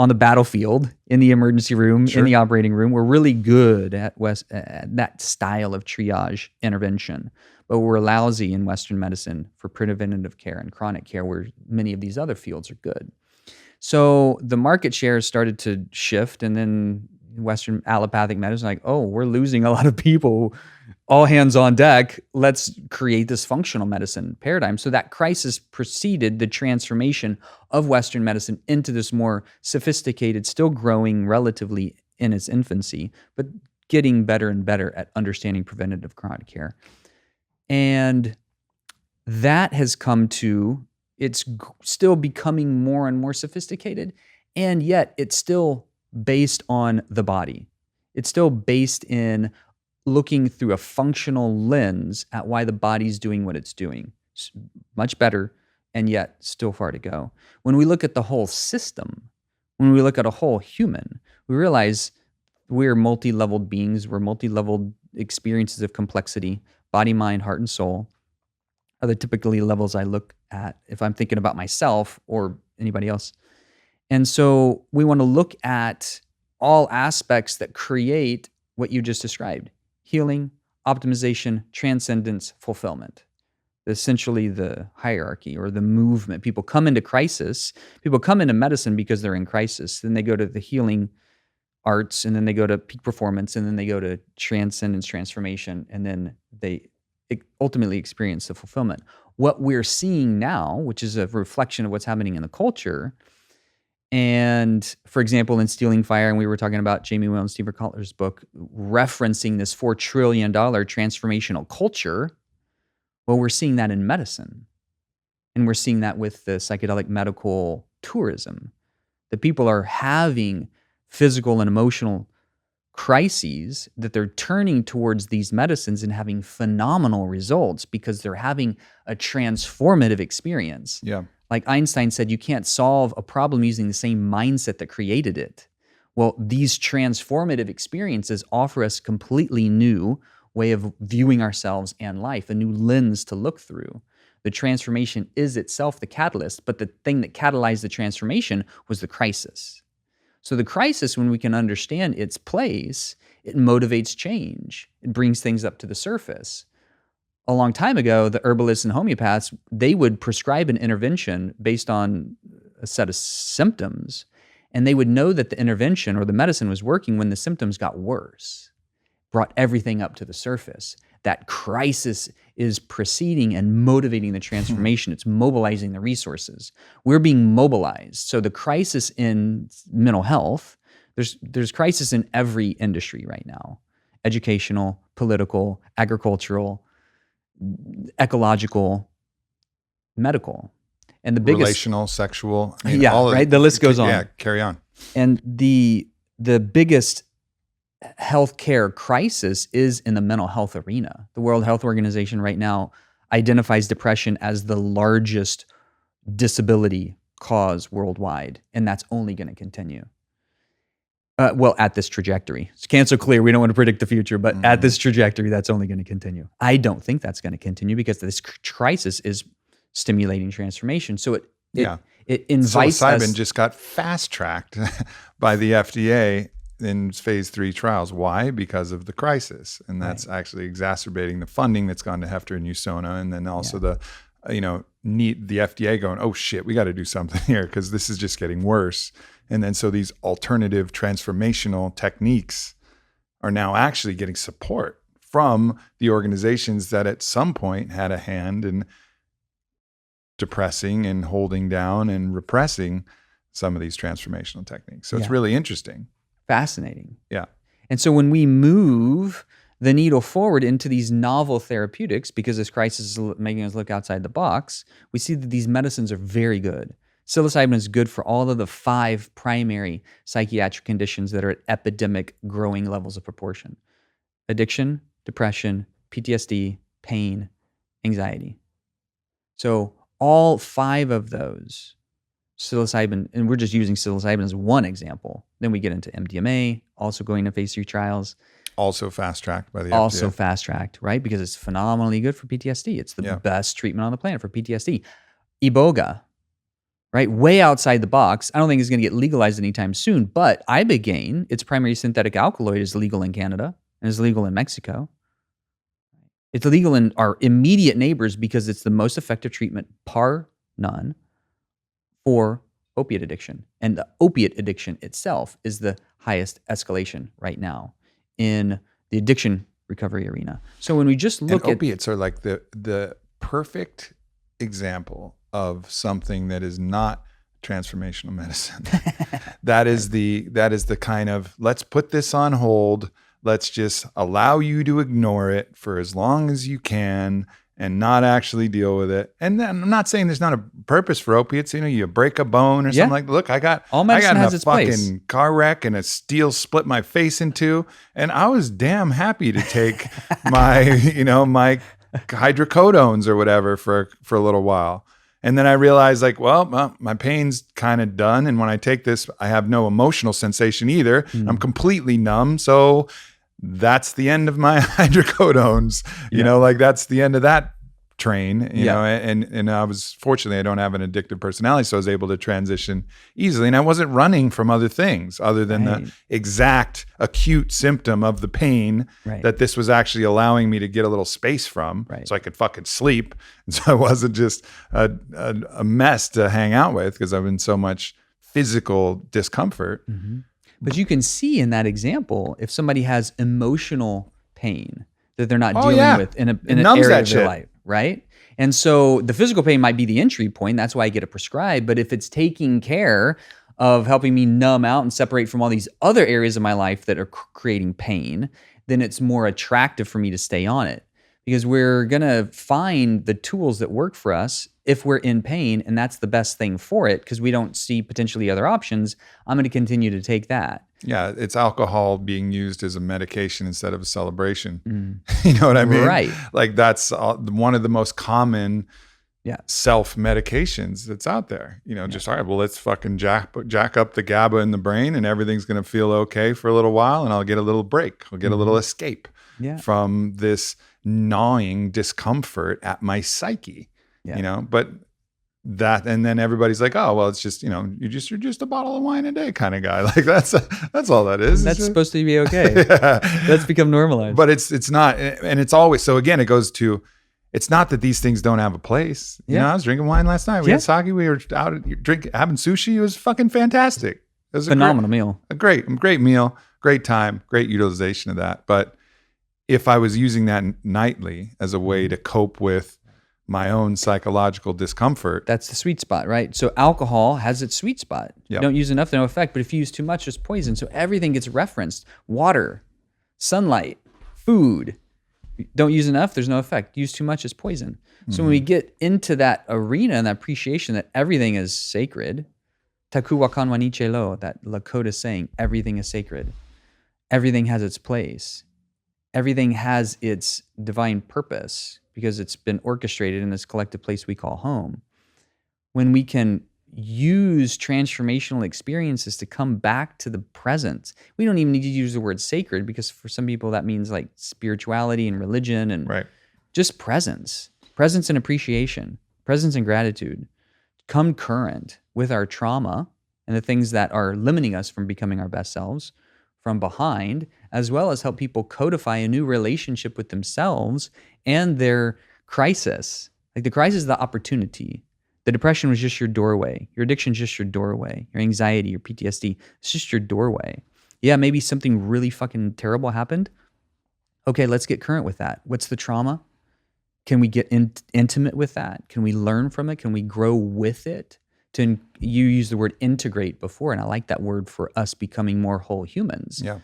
the battlefield, in the emergency room, in the operating room, we're really good at that style of triage intervention. But we're lousy in Western medicine for preventative care and chronic care, where many of these other fields are good. So the market share started to shift, and then Western allopathic medicine, like, oh, we're losing a lot of people. All hands on deck. Let's create this functional medicine paradigm. So that crisis preceded the transformation of Western medicine into this more sophisticated, still growing relatively in its infancy, but getting better and better at understanding preventative chronic care. And that has come to, it's still becoming more and more sophisticated, and yet it's still based on the body. It's still based in looking through a functional lens at why the body's doing what it's doing. Much better, and yet still far to go. When we look at the whole system, when we look at a whole human, we realize we're multi-leveled beings. We're multi-leveled experiences of complexity, body, mind, heart, and soul are the typically levels I look at if I'm thinking about myself or anybody else. And so we want to look at all aspects that create what you just described: healing, optimization, transcendence, fulfillment. Essentially the hierarchy or the movement. People come into crisis. People come into medicine because they're in crisis. Then they go to the healing arts, and then they go to peak performance, and then they go to transcendence, transformation, and then they ultimately experience the fulfillment. What we're seeing now, which is a reflection of what's happening in the culture, and for example, in Stealing Fire, and we were talking about Jamie Wheal and Stephen Kotler's book, referencing this $4 trillion transformational culture. Well, we're seeing that in medicine. And we're seeing that with the psychedelic medical tourism. The people are having physical and emotional crises that they're turning towards these medicines and having phenomenal results because they're having a transformative experience. Yeah. Like Einstein said, you can't solve a problem using the same mindset that created it. Well, these transformative experiences offer us a completely new way of viewing ourselves and life, a new lens to look through. The transformation is itself the catalyst, but the thing that catalyzed the transformation was the crisis. So the crisis, when we can understand its place, it motivates change. It brings things up to the surface. A long time ago, the herbalists and homeopaths, they would prescribe an intervention based on a set of symptoms, and they would know that the intervention or the medicine was working when the symptoms got worse, brought everything up to the surface. That crisis is preceding and motivating the transformation. It's mobilizing the resources. We're being mobilized. So the crisis in mental health, there's crisis in every industry right now: educational, political, agricultural, ecological, medical. And the biggest relational, sexual. Right? The list goes on. Yeah, carry on. And the biggest healthcare crisis is in the mental health arena. The World Health Organization right now identifies depression as the largest disability cause worldwide, and that's only going to continue. Well, at this trajectory. It's cancer clear. We don't want to predict the future, but at this trajectory, that's only going to continue. I don't think that's going to continue because this crisis is stimulating transformation. So it invites us. Psilocybin just got fast-tracked by the FDA in phase 3 trials. Why? Because of the crisis. And that's actually exacerbating the funding that's gone to Hefter and USONA. And then also the FDA going, oh shit, we got to do something here because this is just getting worse. And then so these alternative transformational techniques are now actually getting support from the organizations that at some point had a hand in depressing and holding down and repressing some of these transformational techniques. So it's really interesting. Fascinating. Yeah. And so when we move the needle forward into these novel therapeutics, because this crisis is making us look outside the box, we see that these medicines are very good. Psilocybin is good for all of the 5 primary psychiatric conditions that are at epidemic growing levels of proportion: addiction, depression, PTSD, pain, anxiety. So all 5 of those, psilocybin, and we're just using psilocybin as one example. Then we get into MDMA, also going to phase 3 trials. Also fast-tracked by the FDA. Also fast-tracked, right? Because it's phenomenally good for PTSD. It's the best treatment on the planet for PTSD. Iboga, right? Way outside the box. I don't think it's going to get legalized anytime soon, but ibogaine, its primary synthetic alkaloid, is legal in Canada and is legal in Mexico. It's illegal in our immediate neighbors because it's the most effective treatment, par none, for opiate addiction. And the opiate addiction itself is the highest escalation right now in the addiction recovery arena. So when we just look at opiates are like the perfect example of something that is not transformational medicine. that is the kind of, let's put this on hold. Let's just allow you to ignore it for as long as you can and not actually deal with it. And then I'm not saying there's not a purpose for opiates. You break a bone or something like that. Look, I got in a fucking car wreck and a steel split my face in 2. And I was damn happy to take my, my hydrocodones or whatever for a little while. And then I realized my pain's kind of done. And when I take this, I have no emotional sensation either. I'm completely numb. So that's the end of my hydrocodones, that's the end of that train, you know, and I was fortunately, I don't have an addictive personality. So I was able to transition easily. And I wasn't running from other things other than the exact acute symptom of the pain that this was actually allowing me to get a little space from so I could fucking sleep. And so I wasn't just a mess to hang out with because I'm in so much physical discomfort. Mm-hmm. But you can see in that example, if somebody has emotional pain that they're not dealing with in an area of their life, right? And so the physical pain might be the entry point. That's why I get it prescribed. But if it's taking care of helping me numb out and separate from all these other areas of my life that are creating pain, then it's more attractive for me to stay on it. Because we're going to find the tools that work for us if we're in pain, and that's the best thing for it because we don't see potentially other options. I'm going to continue to take that. Yeah, it's alcohol being used as a medication instead of a celebration. You know what I mean? Right. Like that's one of the most common, self-medications that's out there. Just, all right, well, let's fucking jack up the GABA in the brain and everything's going to feel okay for a little while and I'll get a little break. I'll get a little escape from this gnawing discomfort at my psyche, but that, and then everybody's like, oh, well, it's just, you're just a bottle of wine a day kind of guy. Like that's all that is. That's supposed to be okay. That's become normalized. But it's not. And it's always, so again, it goes to, it's not that these things don't have a place. I was drinking wine last night. We had sake. We were out having sushi. It was fucking fantastic. It was phenomenal meal. A great meal, great time, great utilization of that. But if I was using that nightly as a way to cope with my own psychological discomfort, that's the sweet spot, right? So alcohol has its sweet spot. You don't use enough, no effect. But if you use too much, there's poison. So everything gets referenced: water, sunlight, food. Don't use enough, there's no effect. Use too much, it's poison. So when we get into that arena and that appreciation that everything is sacred, taku wakan waniche lo, that Lakota saying, everything is sacred. Everything has its place. Everything has its divine purpose because it's been orchestrated in this collective place we call home. When we can use transformational experiences to come back to the present. We don't even need to use the word sacred because for some people that means like spirituality and religion and just presence and appreciation, presence and gratitude come current with our trauma and the things that are limiting us from becoming our best selves from behind, as well as help people codify a new relationship with themselves and their crisis. Like the crisis is the opportunity. The depression was just your doorway. Your addiction is just your doorway. Your anxiety, your PTSD, it's just your doorway. Yeah, maybe something really fucking terrible happened. Okay, let's get current with that. What's the trauma? Can we get intimate with that? Can we learn from it? Can we grow with it? You used the word integrate before, and I like that word for us becoming more whole humans. Yeah.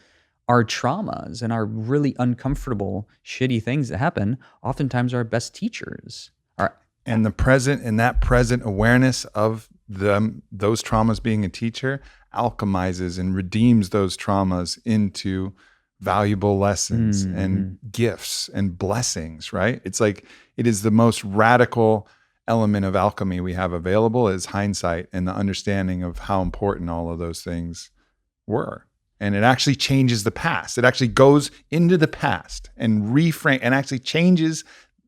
Our traumas and our really uncomfortable, shitty things that happen oftentimes are our best teachers. And that present awareness of those traumas being a teacher alchemizes and redeems those traumas into valuable lessons and gifts and blessings, right? It's like it is the most radical element of alchemy we have available is hindsight and the understanding of how important all of those things were. And it actually changes the past. It actually goes into the past and reframe and actually changes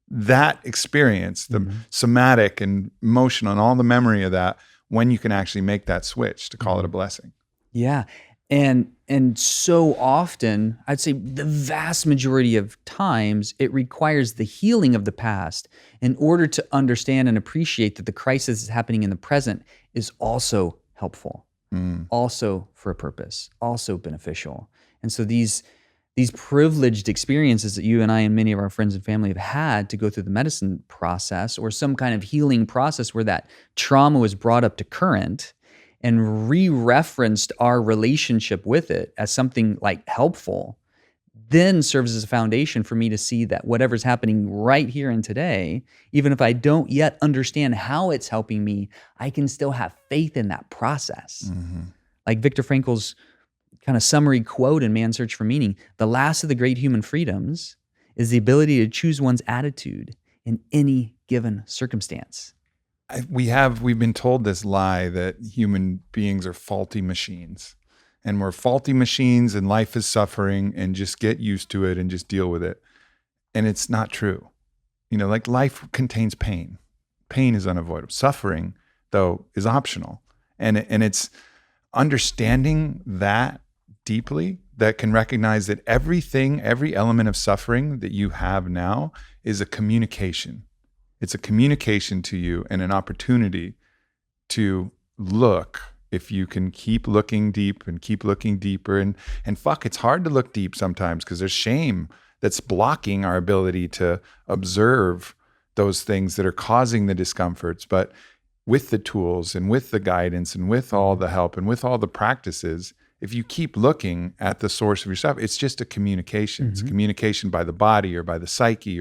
that experience, the somatic and emotional and all the memory of that, when you can actually make that switch to call it a blessing. Yeah. And so often, I'd say the vast majority of times, it requires the healing of the past in order to understand and appreciate that the crisis is happening in the present is also helpful, also for a purpose, also beneficial. And so these privileged experiences that you and I and many of our friends and family have had to go through the medicine process or some kind of healing process where that trauma was brought up to current and re-referenced our relationship with it as something like helpful, then serves as a foundation for me to see that whatever's happening right here and today, even if I don't yet understand how it's helping me, I can still have faith in that process. Like Viktor Frankl's kind of summary quote in Man's Search for Meaning, the last of the great human freedoms is the ability to choose one's attitude in any given circumstance. We've been told this lie that human beings are faulty machines and we're faulty machines and life is suffering and just get used to it and just deal with it. And it's not true. Like life contains pain. Pain is unavoidable. Suffering, though, is optional. And it's understanding that deeply that can recognize that every element of suffering that you have now is a communication. It's a communication to you and an opportunity to look, if you can keep looking deep and keep looking deeper. And fuck, it's hard to look deep sometimes because there's shame that's blocking our ability to observe those things that are causing the discomforts. But with the tools and with the guidance and with all the help and with all the practices, if you keep looking at the source of yourself, it's just a communication. It's a communication by the body or by the psyche,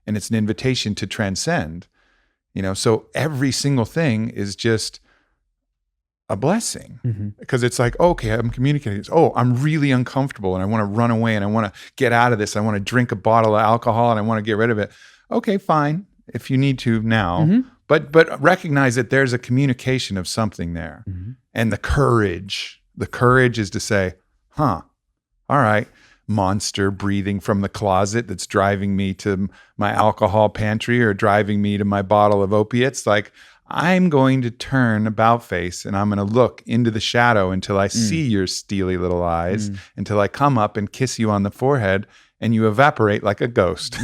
and it's an invitation to transcend. So every single thing is just a blessing because it's like, okay, I'm communicating. Oh, I'm really uncomfortable and I want to run away and I want to get out of this. I want to drink a bottle of alcohol and I want to get rid of it. Okay, fine. If you need to now, But recognize that there's a communication of something there. And the courage is to say, all right, monster breathing from the closet that's driving me to my alcohol pantry or driving me to my bottle of opiates. Like, I'm going to turn about face and I'm going to look into the shadow until I see your steely little eyes, until I come up and kiss you on the forehead and you evaporate like a ghost,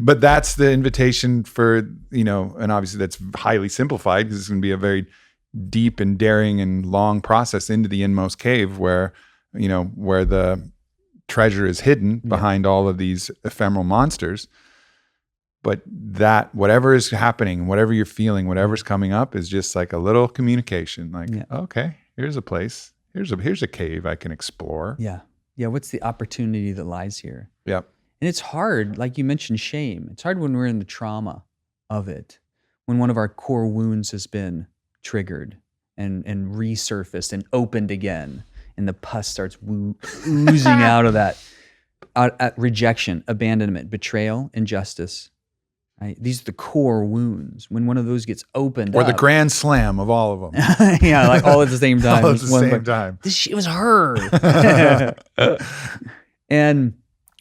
but that's the invitation for, and obviously that's highly simplified because it's going to be a very deep and daring and long process into the inmost cave where the treasure is hidden behind all of these ephemeral monsters. But that whatever is happening, whatever you're feeling, whatever's coming up is just like a little communication. Like, okay, here's a place. Here's a cave I can explore. Yeah. Yeah. What's the opportunity that lies here? Yep. And it's hard, like you mentioned, shame. It's hard when we're in the trauma of it, when one of our core wounds has been triggered and resurfaced and opened again, and the pus starts oozing out of that, at rejection, abandonment, betrayal, injustice. Right? These are the core wounds. When one of those gets opened or up. the grand slam of all of them. Yeah, like all at the same time. All at the same time. It was her. And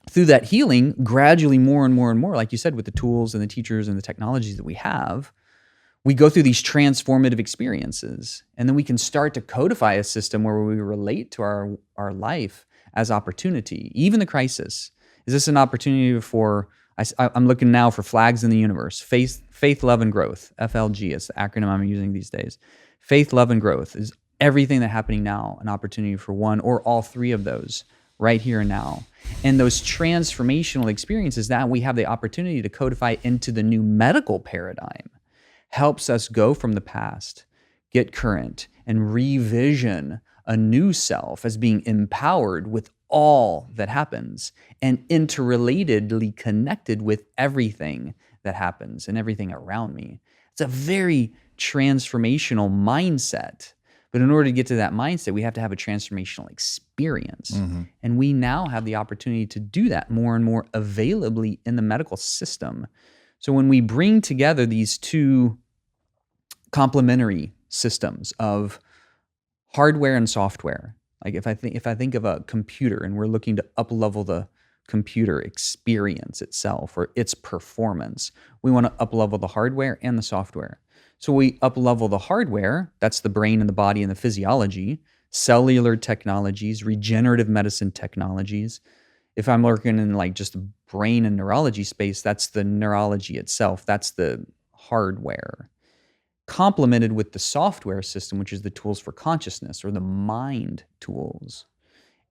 through that healing, gradually more and more and more, like you said, with the tools and the teachers and the technologies that we have, we go through these transformative experiences. And then we can start to codify a system where we relate to our life as opportunity, even the crisis. Is this an opportunity for... I'm looking now for flags in the universe. Faith, love, and growth. FLG is the acronym I'm using these days. Faith, love, and growth is everything that's happening now, an opportunity for one or all three of those right here and now. And those transformational experiences that we have the opportunity to codify into the new medical paradigm helps us go from the past, get current, and revision a new self as being empowered with all that happens and interrelatedly connected with everything that happens and everything around me. It's a very transformational mindset. But in order to get to that mindset, we have to have a transformational experience. And we now have the opportunity to do that more and more availably in the medical system. So when we bring together these two complementary systems of hardware and software, like if I think of a computer and we're looking to up-level the computer experience itself or its performance, we want to up-level the hardware and the software. So we up-level the hardware, that's the brain and the body and the physiology, cellular technologies, regenerative medicine technologies. If I'm working in like just the brain and neurology space, that's the neurology itself, that's the hardware. Complemented with the software system, which is the tools for consciousness or the mind tools,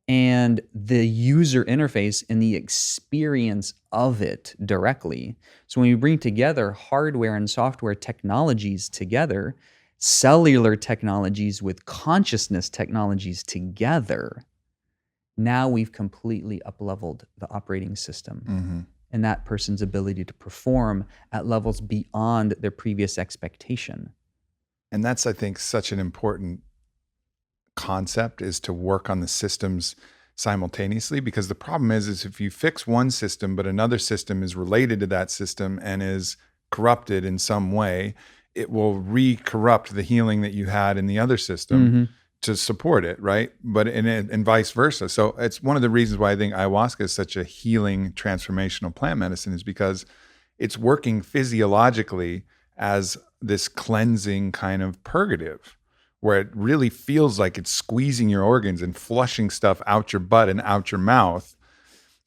and the user interface and the experience of it directly. So when we bring together hardware and software technologies together, cellular technologies with consciousness technologies together, now we've completely up-leveled the operating system. And that person's ability to perform at levels beyond their previous expectation. And that's, I think, such an important concept, is to work on the systems simultaneously, because the problem is if you fix one system, but another system is related to that system and is corrupted in some way, it will re-corrupt the healing that you had in the other system to support it, right? But and vice versa. So it's one of the reasons why I think ayahuasca is such a healing, transformational plant medicine, is because it's working physiologically as this cleansing kind of purgative, where it really feels like it's squeezing your organs and flushing stuff out your butt and out your mouth.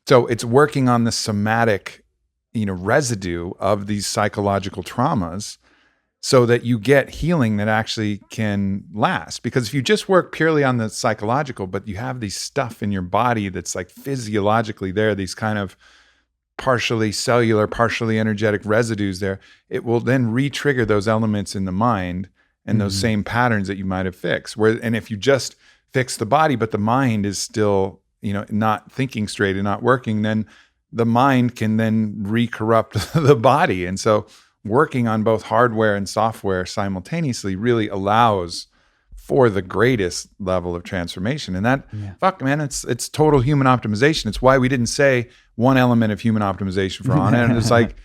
So it's working on the somatic, residue of these psychological traumas, so that you get healing that actually can last. Because if you just work purely on the psychological, but you have these stuff in your body that's like physiologically there, these kind of partially cellular, partially energetic residues there, it will then re-trigger those elements in the mind and those same patterns that you might have fixed. And if you just fix the body, but the mind is still, not thinking straight and not working, then the mind can then re-corrupt the body. And so working on both hardware and software simultaneously really allows for the greatest level of transformation. And that, fuck, man, it's total human optimization. It's why we didn't say one element of human optimization for Onnit. And it's like,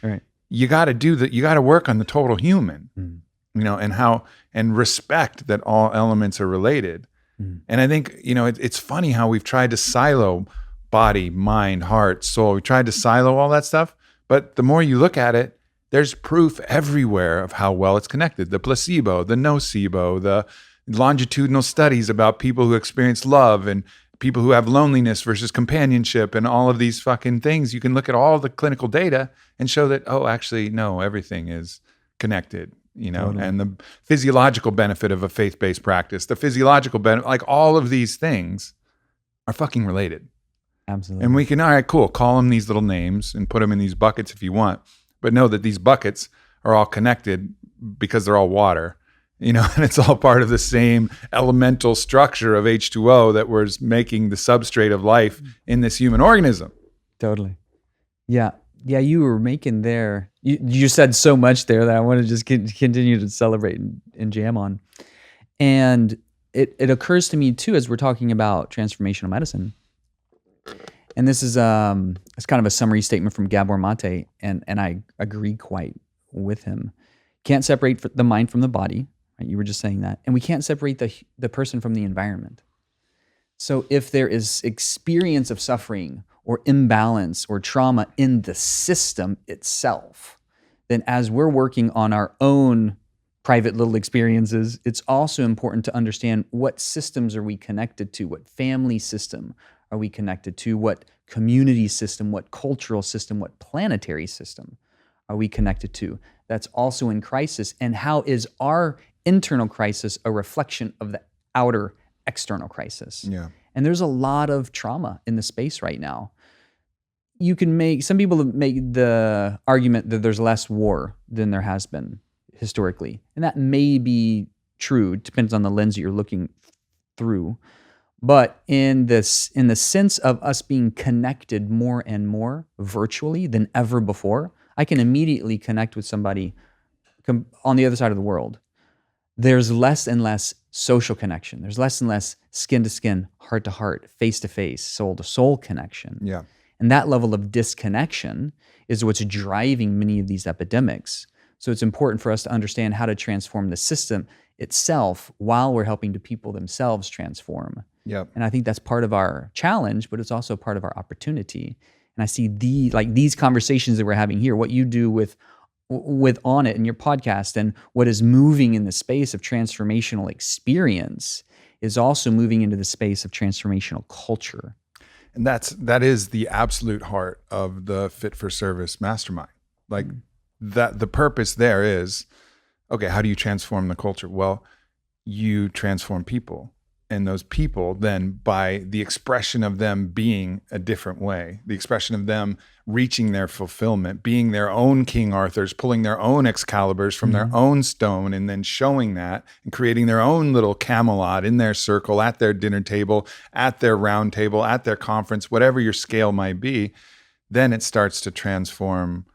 you got to do that. You got to work on the total human, Mm. and respect that all elements are related. Mm. And I think, it's funny how we've tried to silo body, mind, heart, soul. We tried to silo all that stuff. But the more you look at it, there's proof everywhere of how well it's connected. The placebo, the nocebo, the longitudinal studies about people who experience love and people who have loneliness versus companionship and all of these fucking things. You can look at all the clinical data and show that, actually, no, everything is connected, Totally. and the physiological benefit of a faith-based practice, the physiological benefit, like all of these things are fucking related. Absolutely. And we can, all right, cool, call them these little names and put them in these buckets if you want, but know that these buckets are all connected because they're all water, and it's all part of the same elemental structure of H2O that was making the substrate of life in this human organism. Totally. Yeah. Yeah, you were making there. You said so much there that I want to just continue to celebrate and jam on. And it occurs to me too, as we're talking about transformational medicine. And this is it's kind of a summary statement from Gabor Mate, and I agree quite with him. Can't separate the mind from the body. Right? You were just saying that, and we can't separate the person from the environment. So if there is experience of suffering or imbalance or trauma in the system itself, then as we're working on our own private little experiences, it's also important to understand what systems are we connected to, what family system are we connected to, what community system, what cultural system, what planetary system are we connected to that's also in crisis, and how is our internal crisis a reflection of the outer external crisis? Yeah. And there's a lot of trauma in the space right now. Some people make the argument that there's less war than there has been historically. And that may be true. It depends on the lens that you're looking through. But in the sense of us being connected more and more virtually than ever before, I can immediately connect with somebody on the other side of the world. There's less and less social connection. There's less and less skin to skin, heart to heart, face to face, soul to soul connection. Yeah. And that level of disconnection is what's driving many of these epidemics. So it's important for us to understand how to transform the system itself while we're helping the people themselves transform. Yep. And I think that's part of our challenge, but it's also part of our opportunity. And I see these conversations that we're having here, what you do with Onnit and your podcast, and what is moving in the space of transformational experience is also moving into the space of transformational culture. And that is the absolute heart of the Fit for Service mastermind. Like that, the purpose there is, okay, how do you transform the culture? Well, you transform people. And those people then, by the expression of them being a different way, the expression of them reaching their fulfillment, being their own King Arthurs, pulling their own Excaliburs from their own stone, and then showing that and creating their own little Camelot in their circle, at their dinner table, at their round table, at their conference, whatever your scale might be, then it starts to transform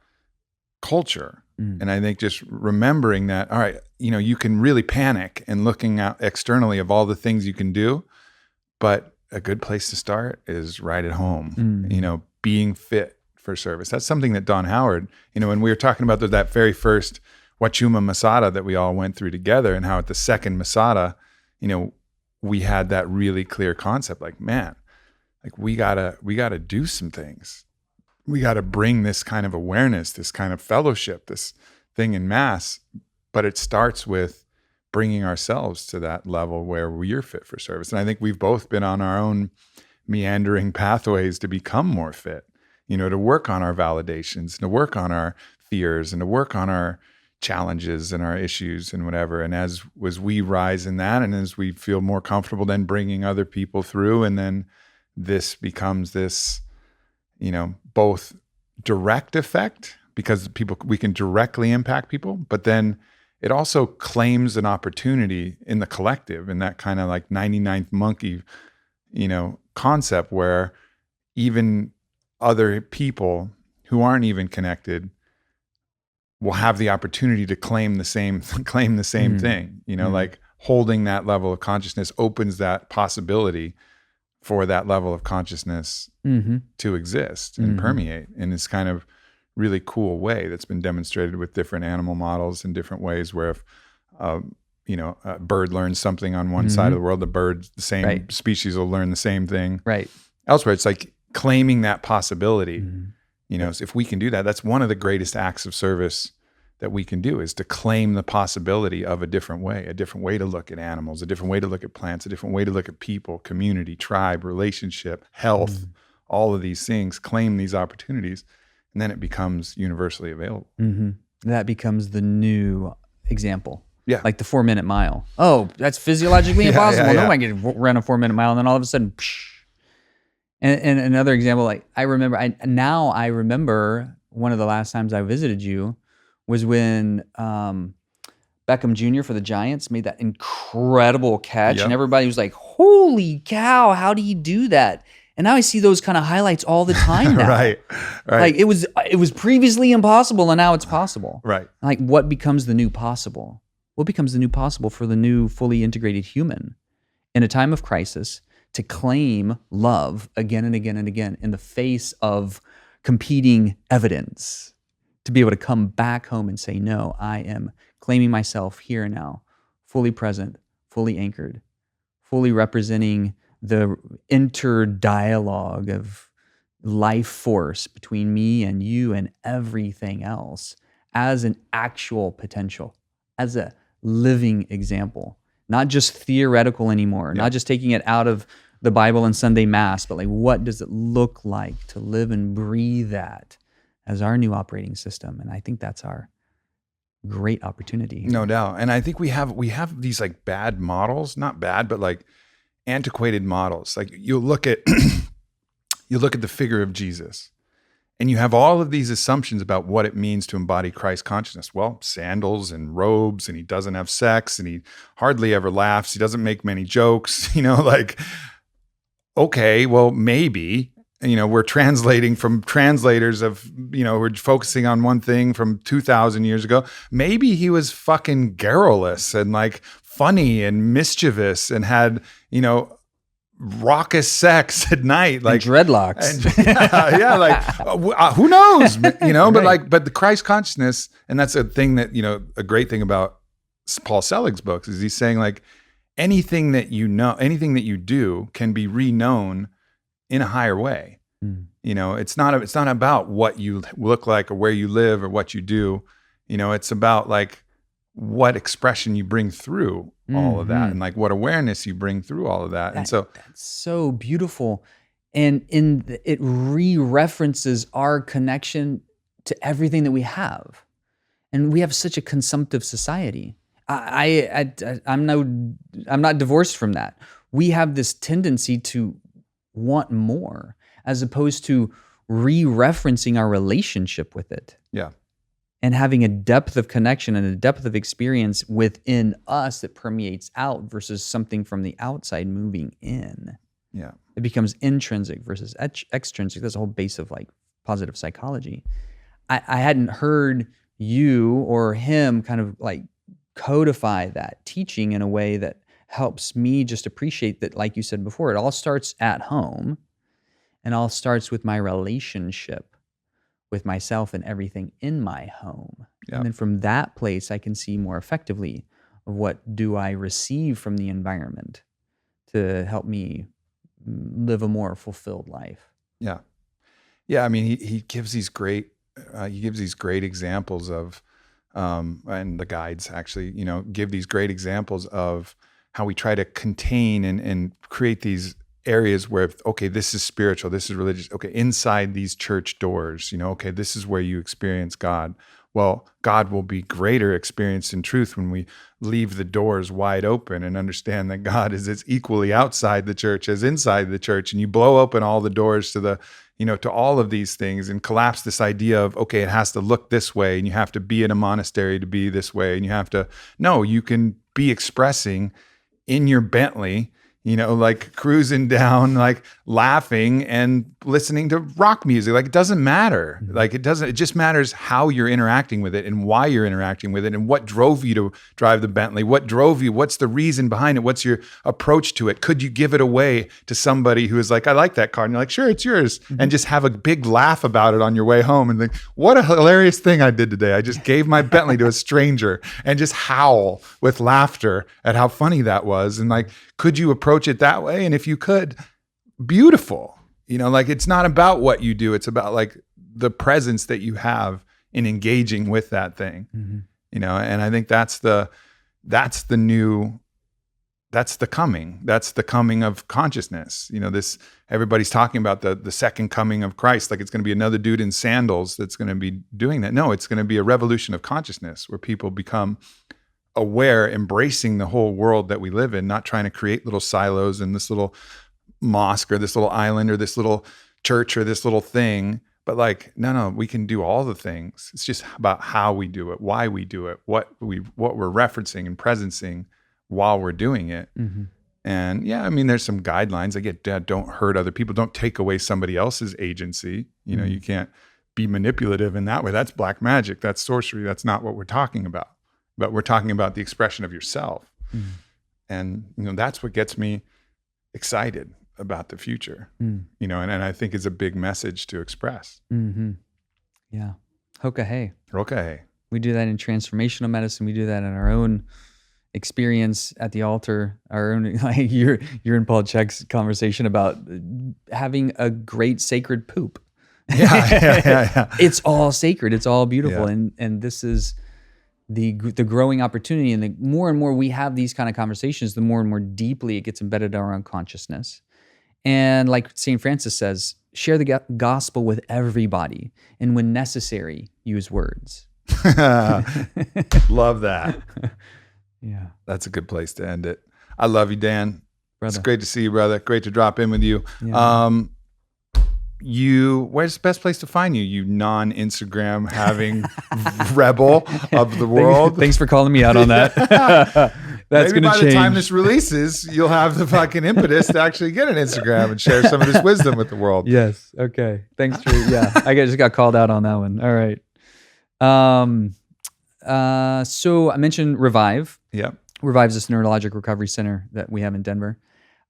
culture. And I think just remembering that, all right, you can really panic and looking out externally of all the things you can do, but a good place to start is right at home, being fit for service. That's something that Don Howard, when we were talking about that very first Wachuma Masada that we all went through together, and how at the second Masada, we had that really clear concept, like, man, like we gotta do some things. We got to bring this kind of awareness, this kind of fellowship, this thing in mass, but it starts with bringing ourselves to that level where we're fit for service. And I think we've both been on our own meandering pathways to become more fit, to work on our validations, to work on our fears, and to work on our challenges and our issues and whatever. And as we rise in that, and as we feel more comfortable then bringing other people through, and then this becomes this, both direct effect, because we can directly impact people, but then it also claims an opportunity in the collective, in that kind of like 99th monkey, concept, where even other people who aren't even connected will have the opportunity to claim the same thing, like holding that level of consciousness opens that possibility for that level of consciousness to exist and permeate. And it's kind of really cool way that's been demonstrated with different animal models in different ways, where if a bird learns something on one side of the world, the same species will learn the same thing elsewhere. It's like claiming that possibility. So if we can do that, that's one of the greatest acts of service that we can do, is to claim the possibility of a different way to look at animals, a different way to look at plants, a different way to look at people, community, tribe, relationship, health, all of these things, claim these opportunities, and then it becomes universally available. That becomes the new example. Yeah. Like the 4-minute mile. Oh, that's physiologically impossible. No one can run a 4-minute mile. And then all of a sudden, psh. And another example, like I remember one of the last times I visited you was when Beckham Jr. for the Giants made that incredible catch. And everybody was like, holy cow, how do you do that? And now I see those kind of highlights all the time now. Right. Like it was previously impossible and now it's possible. Right. Like what becomes the new possible? What becomes the new possible for the new fully integrated human in a time of crisis to claim love again and again and again in the face of competing evidence, to be able to come back home and say, no, I am claiming myself here and now, fully present, fully anchored, fully representing the interdialogue of life force between me and you and everything else as an actual potential, as a living example, not just theoretical anymore, not just taking it out of the Bible and Sunday Mass, but like, what does it look like to live and breathe that as our new operating system? And I think that's our great opportunity. No doubt. And I think we have these like bad models, not bad, but like antiquated models. Like you look at the figure of Jesus, and you have all of these assumptions about what it means to embody Christ consciousness. Well, sandals and robes, and he doesn't have sex, and he hardly ever laughs. He doesn't make many jokes, like, okay, well, maybe, we're translating from translators of, we're focusing on one thing from 2,000 years ago. Maybe he was fucking garrulous and like funny and mischievous and had, raucous sex at night, like and dreadlocks. Who knows, but the Christ consciousness, and that's a thing that, a great thing about Paul Selig's books is he's saying like anything that anything that you do can be reknown in a higher way. It's not about what you look like or where you live or what you do. It's about like what expression you bring through all of that, and like what awareness you bring through all of that. And so that's so beautiful. And it re-references our connection to everything that we have. And we have such a consumptive society. I'm not divorced from that. We have this tendency to want more as opposed to re-referencing our relationship with it. Yeah. And having a depth of connection and a depth of experience within us that permeates out versus something from the outside moving in. Yeah. It becomes intrinsic versus extrinsic. That's the whole base of like positive psychology. I hadn't heard you or him kind of like codify that teaching in a way that helps me just appreciate that, like you said before, it all starts at home and all starts with my relationship with myself and everything in my home. Yeah. And then from that place, I can see more effectively of what do I receive from the environment to help me live a more fulfilled life. Yeah. Yeah. I mean, he gives these great examples of, and the guides actually, give these great examples of how we try to contain and create these areas where, okay, this is spiritual, this is religious. Okay, inside these church doors, okay, this is where you experience God. Well, God will be greater experienced in truth when we leave the doors wide open and understand that God is as equally outside the church as inside the church. And you blow open all the doors to the, to all of these things and collapse this idea of, okay, it has to look this way and you have to be in a monastery to be this way. And you can be expressing in your Bentley, like cruising down, like laughing and listening to rock music. Like, it doesn't matter. Like, it just matters how you're interacting with it and why you're interacting with it and what drove you to drive the Bentley. What drove you? What's the reason behind it? What's your approach to it? Could you give it away to somebody who is like, I like that car. And you're like, sure, it's yours. And just have a big laugh about it on your way home and think, what a hilarious thing I did today. I just gave my Bentley to a stranger, and just howl with laughter at how funny that was. And like, could you approach it that way? And if you could, beautiful. Like, it's not about what you do. It's about like the presence that you have in engaging with that thing. And I think that's the coming of consciousness. Everybody's talking about the second coming of Christ. Like, it's going to be another dude in sandals that's going to be doing that. No, it's going to be a revolution of consciousness where people become aware, embracing the whole world that we live in, not trying to create little silos in this little mosque or this little island or this little church or this little thing. But like, no, we can do all the things. It's just about how we do it, why we do it, what we're referencing and presencing while we're doing it. And yeah, I mean, there's some guidelines. I get that. Don't hurt other people. Don't take away somebody else's agency. You can't be manipulative in that way. That's black magic. That's sorcery. That's not what we're talking about. But we're talking about the expression of yourself. And, that's what gets me excited about the future, and I think is a big message to express. Yeah. Hoka Okay. We do that in transformational medicine. We do that in our own experience at the altar, our own, like you're in Paul Chek's conversation about having a great sacred poop. Yeah. It's all sacred. It's all beautiful. Yeah. And this is the growing opportunity. And the more and more we have these kind of conversations, the more and more deeply it gets embedded in our own consciousness. And like St. Francis says, share the gospel with everybody. And when necessary, use words. Love that. Yeah. That's a good place to end it. I love you, Dan. Brother. It's great to see you, brother. Great to drop in with you. Yeah. Where's the best place to find you? You non-Instagram having rebel of the world. Thanks for calling me out on that. That's Maybe going to by change. the time this releases, you'll have the fucking impetus to actually get an Instagram and share some of this wisdom with the world. Yes. Okay. Thanks for, I just got called out on that one. All right. So I mentioned Revive. Yeah. Revive is this neurologic recovery center that we have in Denver.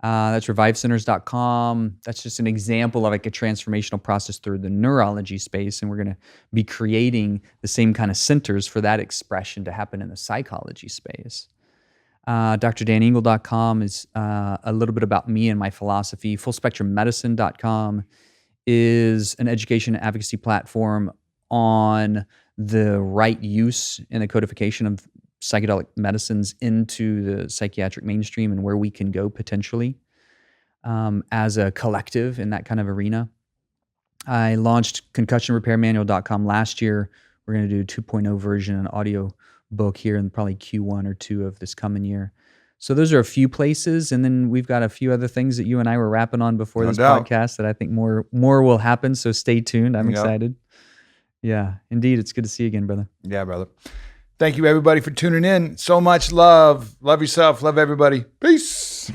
That's revivecenters.com. That's just an example of like a transformational process through the neurology space. And we're going to be creating the same kind of centers for that expression to happen in the psychology space. drdaningle.com is a little bit about me and my philosophy. Fullspectrummedicine.com is an education and advocacy platform on the right use and the codification of psychedelic medicines into the psychiatric mainstream and where we can go potentially as a collective in that kind of arena. I launched concussionrepairmanual.com last year. We're going to do 2.0 version, an audio book here in probably Q1 or 2 of this coming year. So those are a few places. And then we've got a few other things that you and I were rapping on before this podcast that I think more will happen. So stay tuned. I'm excited. Yeah, indeed. It's good to see you again, brother. Yeah, brother. Thank you, everybody, for tuning in. So much love. Love yourself. Love everybody. Peace.